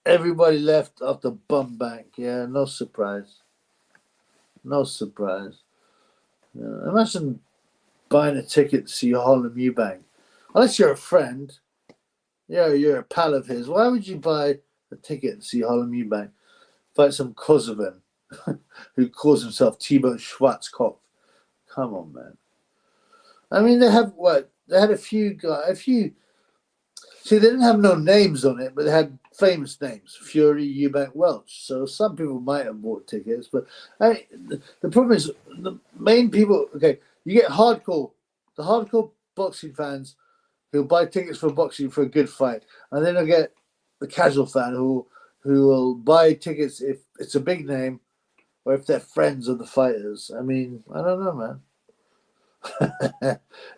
everybody left after Bum Bank. Yeah, no surprise. No surprise. Yeah, imagine buying a ticket to see Harlem Eubank. Unless you're a friend, you're a pal of his. Why would you buy a ticket to see Harlem Eubank? Fight some Kosovan who calls himself Thibaut Schwarzkopf. Come on, man. I mean, they have what? They had a few guys. See, they didn't have no names on it, but they had famous names: Fury, Eubank, Welch. So some people might have bought tickets, but the problem is the main people. Okay, you get the hardcore boxing fans who'll buy tickets for boxing for a good fight, and then you'll get the casual fan who will buy tickets if it's a big name or if they're friends of the fighters. I mean, I don't know, man.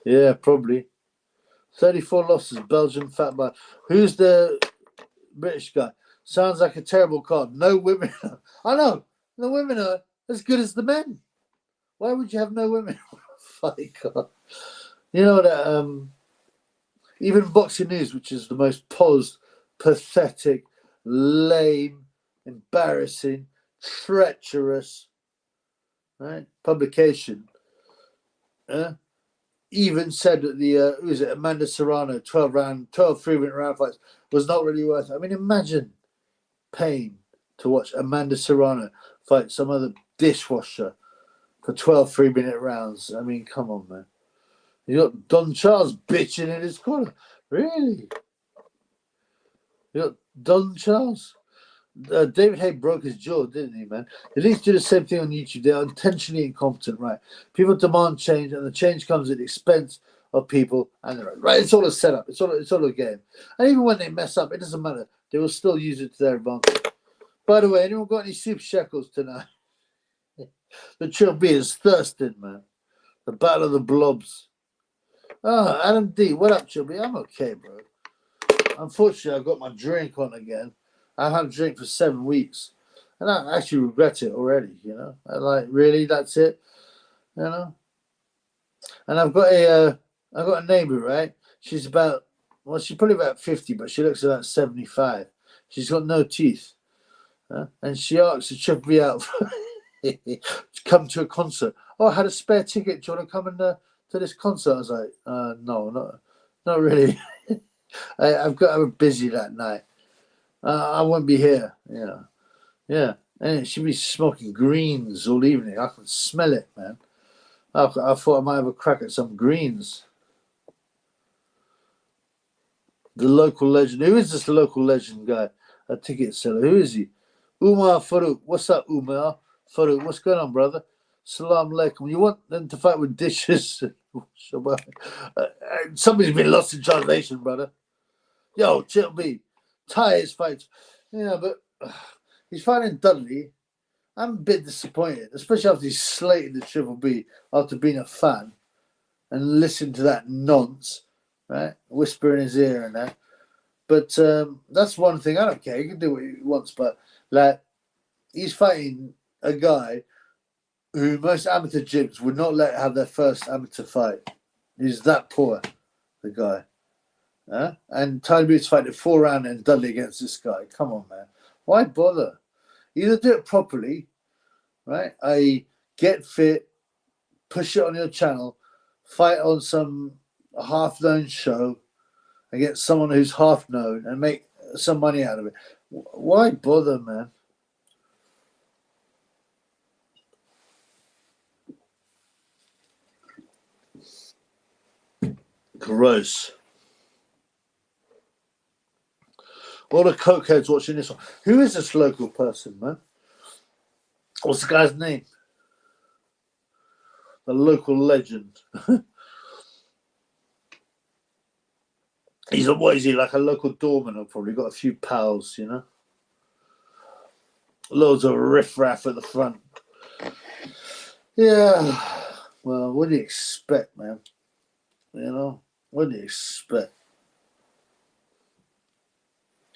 Yeah, probably. 34 losses, Belgian fat bar. Who's the British guy? Sounds like a terrible card. No women. I know. No women are as good as the men. Why would you have no women on a fight card? You know that even Boxing News, which is the most posed, pathetic, lame, embarrassing, treacherous, right, publication, even said that the Amanda Serrano 12 3-minute round fights was not really worth it. I mean, imagine paying to watch Amanda Serrano fight some other dishwasher for 12 3-minute rounds. I mean, come on, man. You got Don Charles bitching in his corner. Really? You got Don Charles? David Haye broke his jaw, didn't he, man? The leagues do the same thing on YouTube. They are intentionally incompetent, right? People demand change, and the change comes at the expense of people. And they're right. It's all a setup. It's all a game. And even when they mess up, it doesn't matter. They will still use it to their advantage. By the way, anyone got any soup shekels tonight? The Trill B is thirsting, man. The battle of the blobs. Oh, Adam D, what up, Trill B? I'm okay, bro. Unfortunately, I've got my drink on again. I haven't had a drink for 7 weeks, and I actually regret it already. I like, really, that's it. And I've got a neighbor, right? She's she's probably about 50, but she looks about 75. She's got no teeth, and she asked to trip me out to come to a concert. Oh, I had a spare ticket. Do you want to come to this concert? I was like, no, not really. I'm busy that night. I won't be here. Yeah. And she'd be smoking greens all evening. I can smell it, man. I thought I might have a crack at some greens. The local legend. Who is this local legend guy? A ticket seller. Who is he? Umar Farouk. What's up, Umar Farouk? What's going on, brother? Salam alaikum. You want them to fight with dishes? Somebody's been lost in translation, brother. Yo, Chill B. Ty is fighting. Yeah, but he's fighting Dudley. I'm a bit disappointed, especially after he's slated the Triple B after being a fan and listening to that nonce, right? Whisper in his ear and that. But that's one thing. I don't care. He can do what he wants, but like he's fighting a guy who most amateur gyms would not let have their first amateur fight. He's that poor, the guy. And Tyler Bute's fighting 4 round and Dudley against this guy. Come on, man. Why bother? Either do it properly, right? I get fit, push it on your channel, fight on some half-known show against someone who's half-known and make some money out of it. Why bother, man? Gross. All the cokeheads watching this one. Who is this local person, man? What's the guy's name? The local legend. He's a, what is he, like a local doorman? Or probably got a few pals, you know? Loads of riffraff at the front. Yeah. Well, what do you expect, man? You know? What do you expect?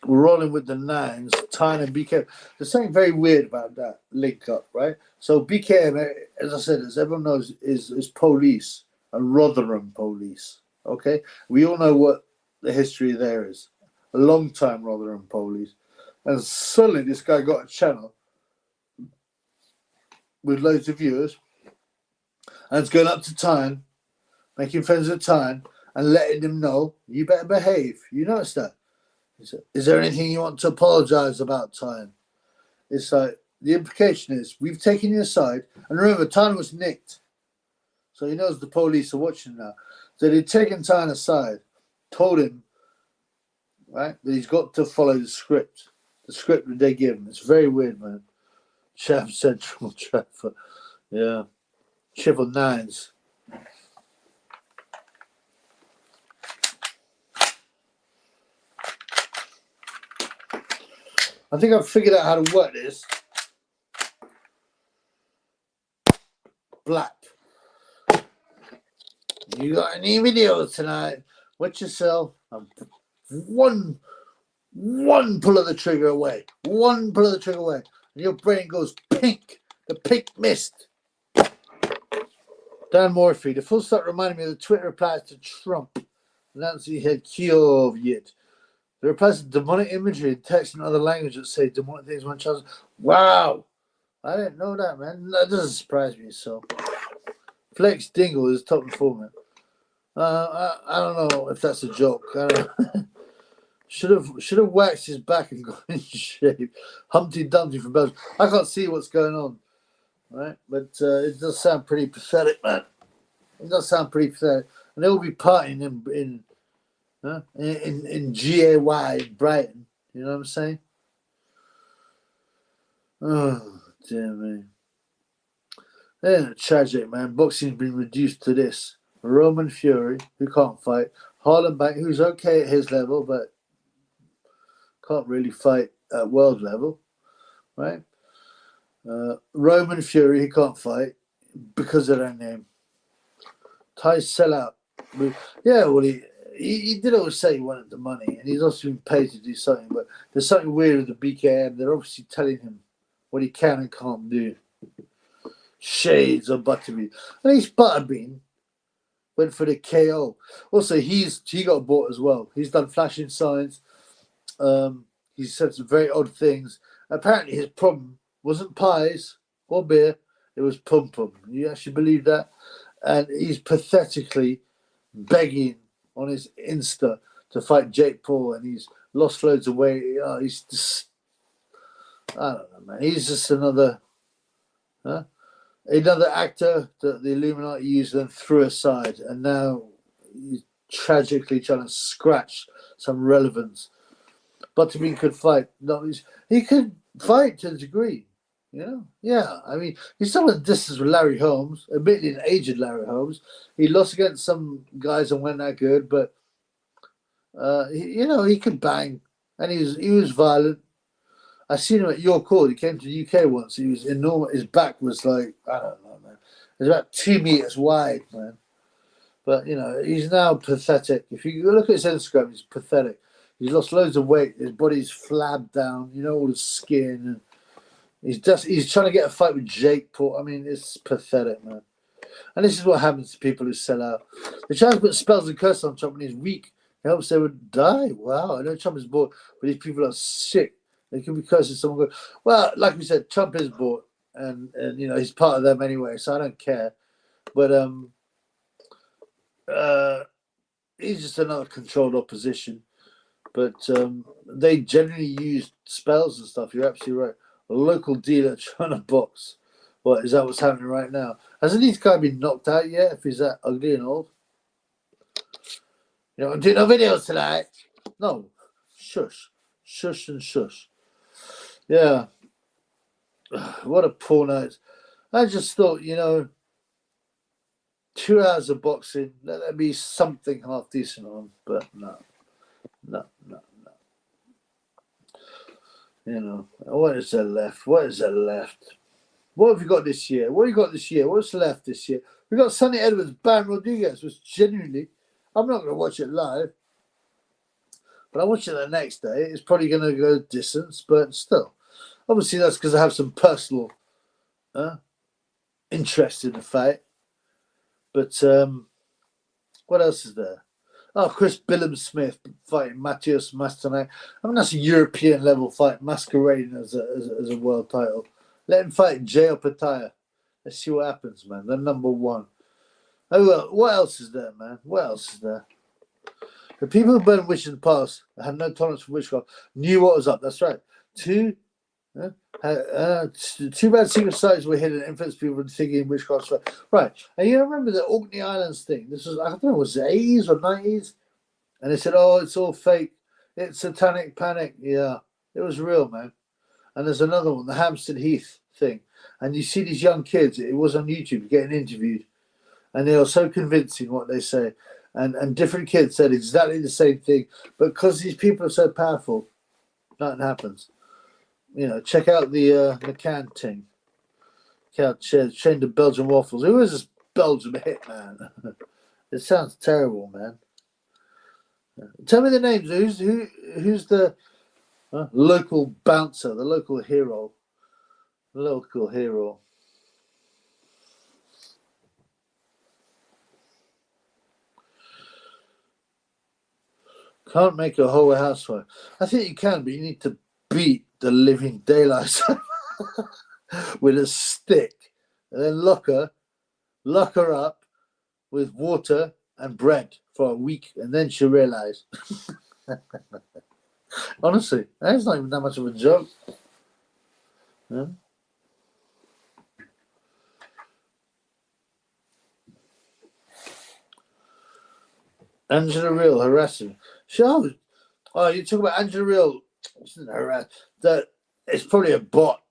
We're rolling with the 9s, Tyne and BKM. There's something very weird about that link up, right? So BKM, as I said, as everyone knows, is police, a Rotherham police. Okay? We all know what the history there is. A long time Rotherham police. And suddenly this guy got a channel with loads of viewers and it's going up to Tyne, making friends with Tyne and letting him know, you better behave. You notice that? Is there anything you want to apologise about, Tyne? It's like, the implication is, we've taken you aside. And remember, Tyne was nicked. So he knows the police are watching now. So they'd taken Tyne aside, told him, right, that he's got to follow the script that they give him. It's very weird, man. Chap Central Trafford. Yeah. Triple 9s. I think I've figured out how to work this. Black. You got any videos tonight? Watch yourself. One pull of the trigger away. One pull of the trigger away. And your brain goes pink. The pink mist. Dan Morphy. The full stop reminded me of the Twitter replies to Trump. Announcing he had Kyiv yet. The replies to demonic imagery and text in other languages that say demonic things when child. Wow. I didn't know that, man. That doesn't surprise me. So, Flex Dingle is top performer. I don't know if that's a joke. I don't know. should have waxed his back and got in shape. Humpty Dumpty from Belgium. I can't see what's going on, right? But it does sound pretty pathetic, man. It does sound pretty pathetic, and they'll be partying in GAY in Brighton. You know what I'm saying? Oh, dear me. Tragic, man. Boxing's been reduced to this. Roman Fury, who can't fight. Harlem, who's okay at his level, but can't really fight at world level, right? Roman Fury, he can't fight because of their name. Ty sellout. Yeah, well, he did always say he wanted the money, and he's also been paid to do something, but there's something weird with the BKM. They're obviously telling him what he can and can't do. Shades of Butterbean. And he's Butterbean. Went for the KO. Also, he got bought as well. He's done flashing signs. He said some very odd things. Apparently, his problem wasn't pies or beer. It was pum pum. You actually believe that? And he's pathetically begging on his Insta to fight Jake Paul, and he's lost loads of weight. He's just, I don't know, man. He's just another actor that the Illuminati used and threw aside, and now he's tragically trying to scratch some relevance. Butterbean could fight. No, he could fight to a degree, you know. Yeah, I mean, he's still at distance with Larry Holmes, admittedly an aged Larry Holmes. He lost against some guys and went that good, but he could bang. and he was violent. I seen him at York Hall. He came to the UK once. He was enormous. His back was like, I don't know, man. It was about 2 meters wide, man. But, you know, he's now pathetic. If you look at his Instagram, he's pathetic. He's lost loads of weight. His body's flabbed down, you know, all the skin. And he's trying to get a fight with Jake Paul. I mean, it's pathetic, man. And this is what happens to people who sell out. They try to put spells and curses on Trump when he's weak. It helps they would die. Wow, I know Trump is bored, but these people are sick. They could be cursing someone. Well, like we said, Trump is bored, and you know, he's part of them anyway, so I don't care. But he's just another controlled opposition. But they generally use spells and stuff. You're absolutely right. A local dealer trying to box. What is that? What's happening right now? Hasn't this guy been knocked out yet? If he's that ugly and old, you know, I'm doing no videos tonight. No, shush, shush, and shush. Yeah, what a poor night. I just thought, you know, 2 hours of boxing, let there be something half decent on, but no. You know, what is there left? What is there left? What have you got this year? What have you got this year? What's left this year? We got Sonny Edwards, Baron Rodriguez, which genuinely, I'm not going to watch it live, but I watch it the next day. It's probably going to go distance, but still. Obviously, that's because I have some personal interest in the fight. But what else is there? Oh, Chris Billum-Smith fighting Matthias Mas tonight. I mean, that's a European level fight, masquerading as a world title. Let him fight Jay Opataya. Let's see what happens, man. They're number one. Oh, well, what else is there, man? What else is there? The people who burned witches in the past had no tolerance for witchcraft, knew what was up. That's right. Too bad secret societies were hidden and influenced people into thinking witchcraft. Right. And you remember the Orkney Islands thing? This was, I don't know, was it 80s or 90s? And they said, oh, it's all fake. It's satanic panic. Yeah, it was real, man. And there's another one, the Hampstead Heath thing. And you see these young kids, it was on YouTube, getting interviewed. And they are so convincing what they say. And different kids said exactly the same thing. But because these people are so powerful, nothing happens. You know, check out the McCann thing. Chained to Belgian waffles. Who is this Belgian hitman? It sounds terrible, man. Tell me the names. Who's the local bouncer, the local hero? Local hero. Can't make a whole housewife. I think you can, but you need to beat the living daylights with a stick and then lock her up with water and bread for a week, and then she'll realize. Honestly, that's not even that much of a joke. Yeah? Angela Real harassing. Oh, you talk about Angela Real. That it's probably a bot.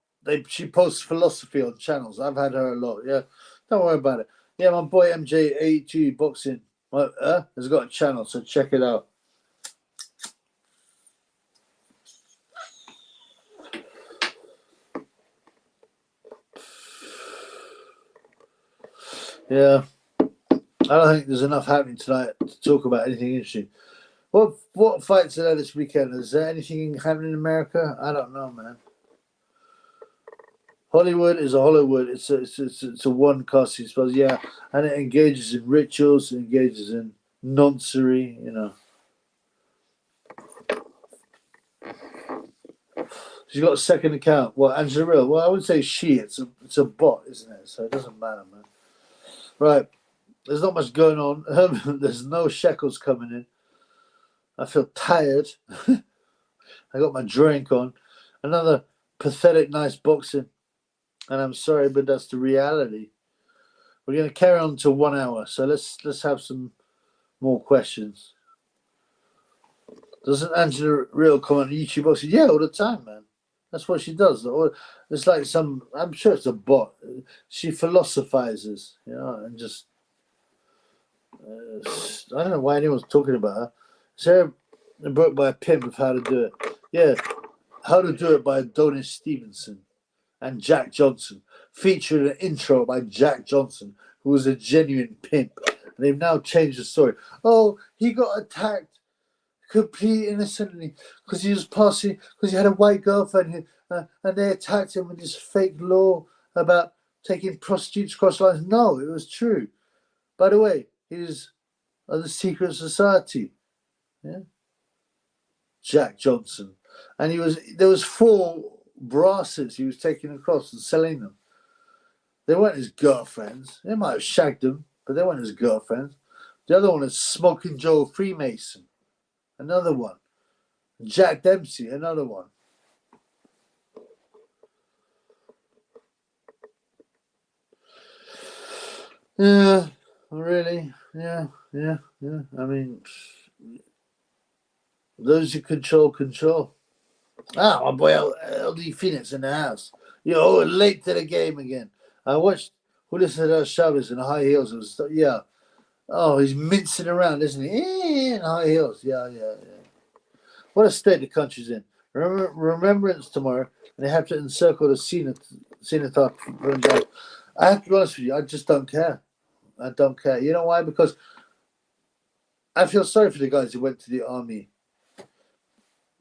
She posts philosophy on channels. I've had her a lot. Yeah, don't worry about it. Yeah, my boy MJ82 Boxing has got a channel, so check it out. Yeah, I don't think there's enough happening tonight to talk about anything interesting. What fights are there this weekend? Is there anything happening in America? I don't know, man. Hollywood is a Hollywood. It's a one casting spell, yeah, and it engages in rituals, it engages in nonsense, you know. She's got a second account. What, Angela Real? Well, I would say it's a bot, isn't it? So it doesn't matter, man. Right. There's not much going on. There's no shekels coming in. I feel tired. I got my drink on. Another pathetic, nice boxing. And I'm sorry, but that's the reality. We're going to carry on to 1 hour. So let's have some more questions. Doesn't Angela Real comment on YouTube boxing? Yeah, all the time, man. That's what she does. It's like I'm sure it's a bot. She philosophizes, you know, and just, I don't know why anyone's talking about her. Sarah broke by a pimp of how to do it. Yeah, How to Do It by Adonis Stevenson and Jack Johnson, featured an intro by Jack Johnson, who was a genuine pimp. And they've now changed the story. Oh, he got attacked completely innocently because he was passing, because he had a white girlfriend, and they attacked him with this fake law about taking prostitutes across lines. No, it was true. By the way, he was of the secret society. Yeah, Jack Johnson, and there was 4 brasses he was taking across and selling them. They weren't his girlfriends. They might have shagged them, but they weren't his girlfriends. The other one is Smoking Joe Freemason, another one. Jack Dempsey, another one. Yeah, really? Yeah. I mean, those who control. Ah, my boy LD Phoenix in the house. You're late to the game again. I watched Julio Cesar Chavez in high heels. It was, yeah. Oh, he's mincing around, isn't he? In high heels. Yeah. What a state the country's in. Remembrance tomorrow, and they have to encircle the cenotaph. I have to be honest with you, I just don't care. I don't care. You know why? Because I feel sorry for the guys who went to the army.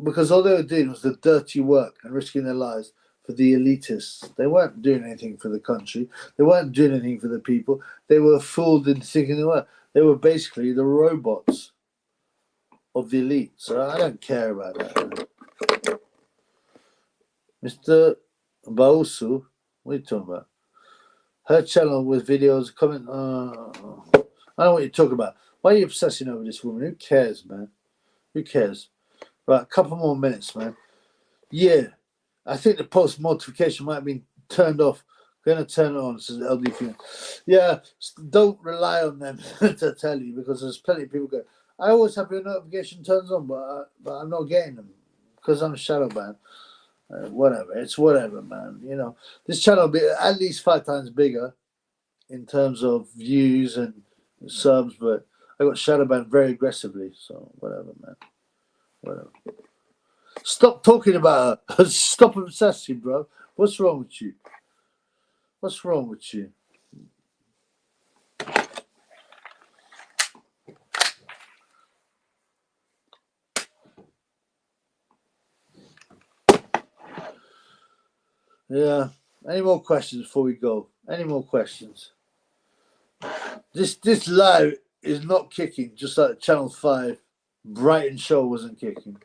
Because all they were doing was the dirty work and risking their lives for the elitists. They weren't doing anything for the country. They weren't doing anything for the people. They were fooled into thinking they were. They were basically the robots of the elite. So I don't care about that. Mr. Bausu, what are you talking about? Her channel with videos, comment. I don't know what you're talking about. Why are you obsessing over this woman? Who cares, man? Who cares? Right, a couple more minutes, man. Yeah, I think the post notification might have been turned off. I'm going to turn it on, says LD. Yeah, don't rely on them to tell you, because there's plenty of people going, I always have your notification turns on, but I'm not getting them because I'm shadow banned. Whatever, it's whatever, man. You know, this channel will be at least 5 times bigger in terms of views and subs, but I got shadow banned very aggressively, so whatever, man. Whatever. Stop talking about her. Stop obsessing, bro. What's wrong with you? What's wrong with you? Yeah. Any more questions before we go? Any more questions? This live is not kicking, just like Channel 5 Brighton show wasn't kicking.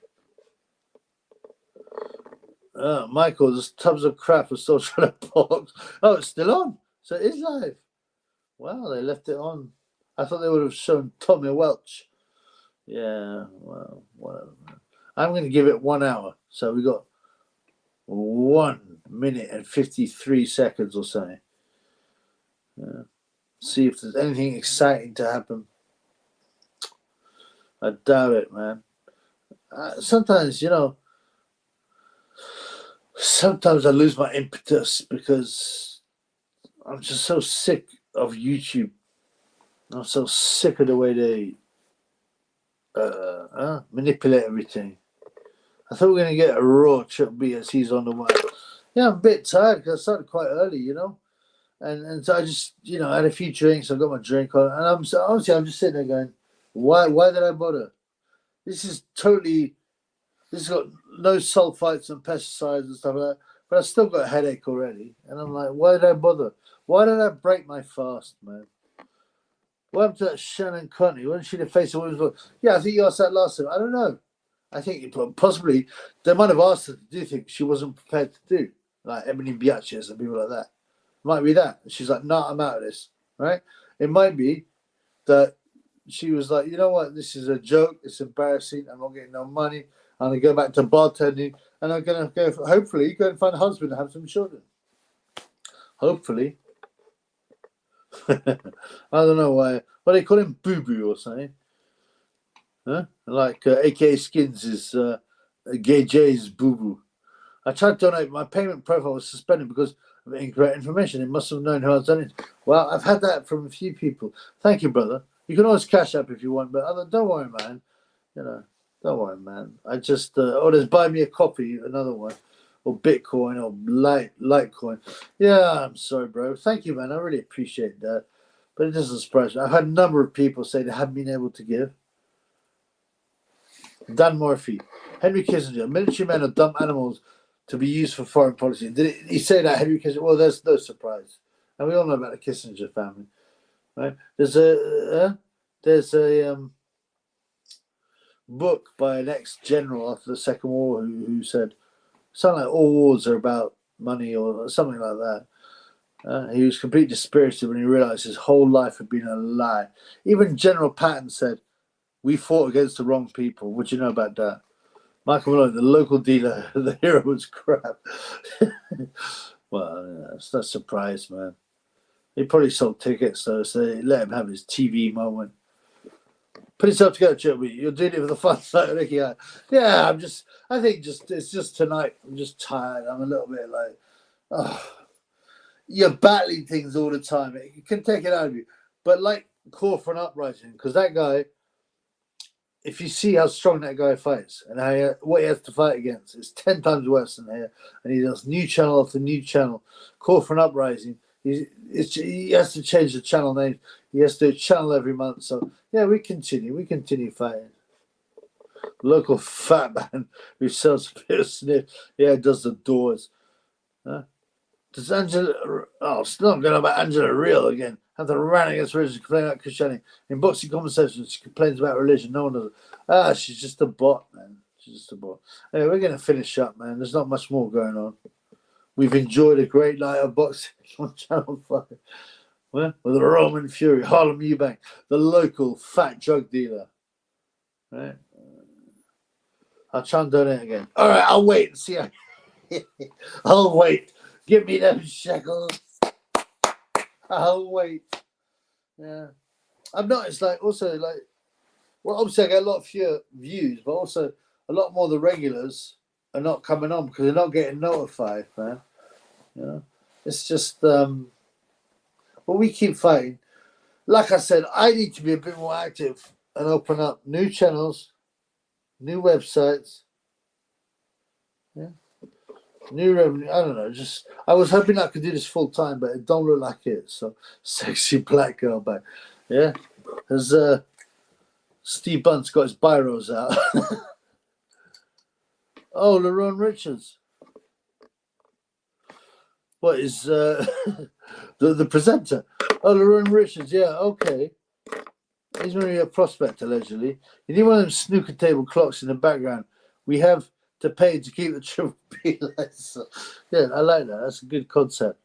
Michael, there's tubs of crap are still trying to box. Oh, it's still on. So it is live. Wow, they left it on. I thought they would have shown Tommy Welch. Yeah, well, whatever. I'm going to give it 1 hour. So we got 1 minute and 53 seconds or so. Yeah. See if there's anything exciting to happen. I doubt it, man. Sometimes, you know, sometimes I lose my impetus because I'm just so sick of YouTube. I'm so sick of the way they manipulate everything. I thought we were going to get a raw Chuck B as he's on the way. Yeah, I'm a bit tired because I started quite early, you know. And so I just, you know, I had a few drinks. I got my drink on. And I'm just sitting there going, why did I bother? This has got no sulfites and pesticides and stuff like that. But I still got a headache already. And I'm like, why did I bother? Why did I break my fast, man? What happened to that Shannon Connery? Wasn't she the face of women's voice? Yeah, I think you asked that last time. I don't know. I think possibly they might have asked her to do things she wasn't prepared to do, like Emily Biatches and people like that. It might be that. She's like, no, I'm out of this, right? It might be that she was like, you know what? This is a joke. It's embarrassing. I'm not getting no money. I'm going to go back to bartending, and I'm going to hopefully go and find a husband and have some children. Hopefully. I don't know why. What they call him, Boo Boo or something. Huh? Like AKA Skins is Gay J's Boo Boo. I tried to donate. My payment profile was suspended because of incorrect information. It must have known who I'd done it. Well, I've had that from a few people. Thank you, brother. You can always cash up if you want, but don't worry, man. You know, Don't worry, man. I just there's buy me a copy, another one, or Bitcoin or Litecoin. Yeah, I'm sorry, bro. Thank you, man. I really appreciate that. But it doesn't surprise me. I've had a number of people say they haven't been able to give. Dan Murphy, Henry Kissinger, military men are dumb animals to be used for foreign policy. Did he say that, Henry Kissinger? Well, there's no surprise. And we all know about the Kissinger family, right? There's a book by an ex-general after the Second War who said something like all wars are about money or something like that. He was completely dispirited when he realized his whole life had been a lie. Even General Patton said, "We fought against the wrong people." What do you know about that? Michael Malone, the local dealer, the hero was crap. Well, yeah, it's not a surprise, man. He probably sold tickets, though, so they let him have his TV moment. Put yourself together, Joey. You're doing it for the fun side, Ricky. Yeah, I think it's just tonight. I'm just tired. I'm a little bit like, oh, you're battling things all the time. It can take it out of you. But like, call for an uprising, because that guy, if you see how strong that guy fights and what he has to fight against, it's 10 times worse than here. And he does new channel after new channel. Call for an uprising. He has to change the channel name. He has to do a channel every month. So, yeah, we continue fighting. Local fat man who sells a bit of sniff. Yeah, does the doors. Does Angela... Oh, it's not going about Angela Real again. Have to rant against religion, complain about Christianity. In boxing conversations, she complains about religion. No one does. She's just a bot, man. She's just a bot. Anyway, we're going to finish up, man. There's not much more going on. We've enjoyed a great night of boxing on Channel 5. Well, with the Roman Fury, Harlem Eubank, the local fat drug dealer. Right? I'll try and do it again. All right, I'll wait and see how... I'll wait. Give me them shekels. I'll wait. Yeah. I've noticed, also, well, obviously I get a lot fewer views, but also a lot more of the regulars are not coming on because they're not getting notified, man. You know? It's just, but we keep fighting. Like I said, I need to be a bit more active and open up new channels, new websites, yeah, new revenue. I don't know. I was hoping I could do this full time, but it don't look like it. So, sexy black girl back. Yeah. Has Steve Bunt's got his biros out. Oh, Lerone Richards. What is the presenter? Oh, Lerone Richards. Yeah, okay. He's going to be a prospect, allegedly. You need one of them snooker table clocks in the background. We have to pay to keep the Triple P lights. Yeah, I like that. That's a good concept.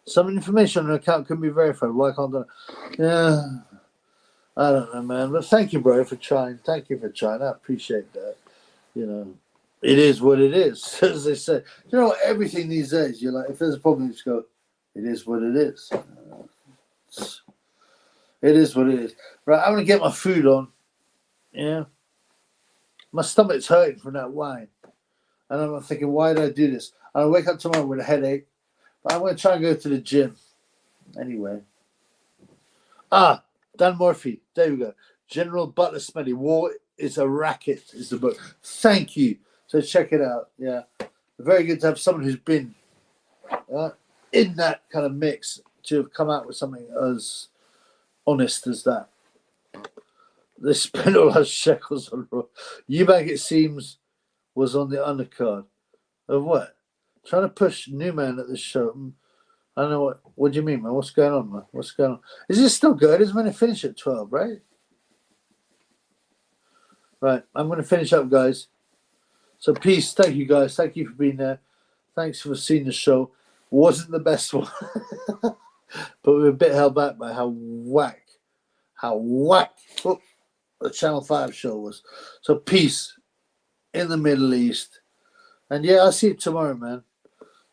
Some information on an account can be verified. Why can't I? Yeah, I don't know, man. But thank you, bro, for trying. Thank you for trying. I appreciate that. You know, it is what it is, as they say. You know, everything these days, you're like, if there's a problem, you just go, it is what it is. It is what it is. Right, I'm going to get my food on. Yeah. My stomach's hurting from that wine. And I'm thinking, why did I do this? And I wake up tomorrow with a headache. But I'm going to try and go to the gym. Anyway. Dan Murphy. There we go. General Butler Smelly. War is a Racket is the book. Thank you. So check it out. Yeah. Very good to have someone who's been in that kind of mix to have come out with something as honest as that. They spent all our shekels on Raw. Eubank, it seems, was on the undercard. Of what? Trying to push Newman at the show. I don't know what do you mean, man? What's going on, man? What's going on? Is it still good? It's going to finish at 12, right? Right. I'm going to finish up, guys. So peace. Thank you, guys. Thank you for being there. Thanks for seeing the show. Wasn't the best one. But we were a bit held back by how whack the Channel 5 show was. So peace in the Middle East. And yeah, I'll see you tomorrow, man.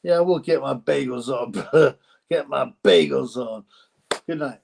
Yeah, I will get my bagels on. Get my bagels on. Good night.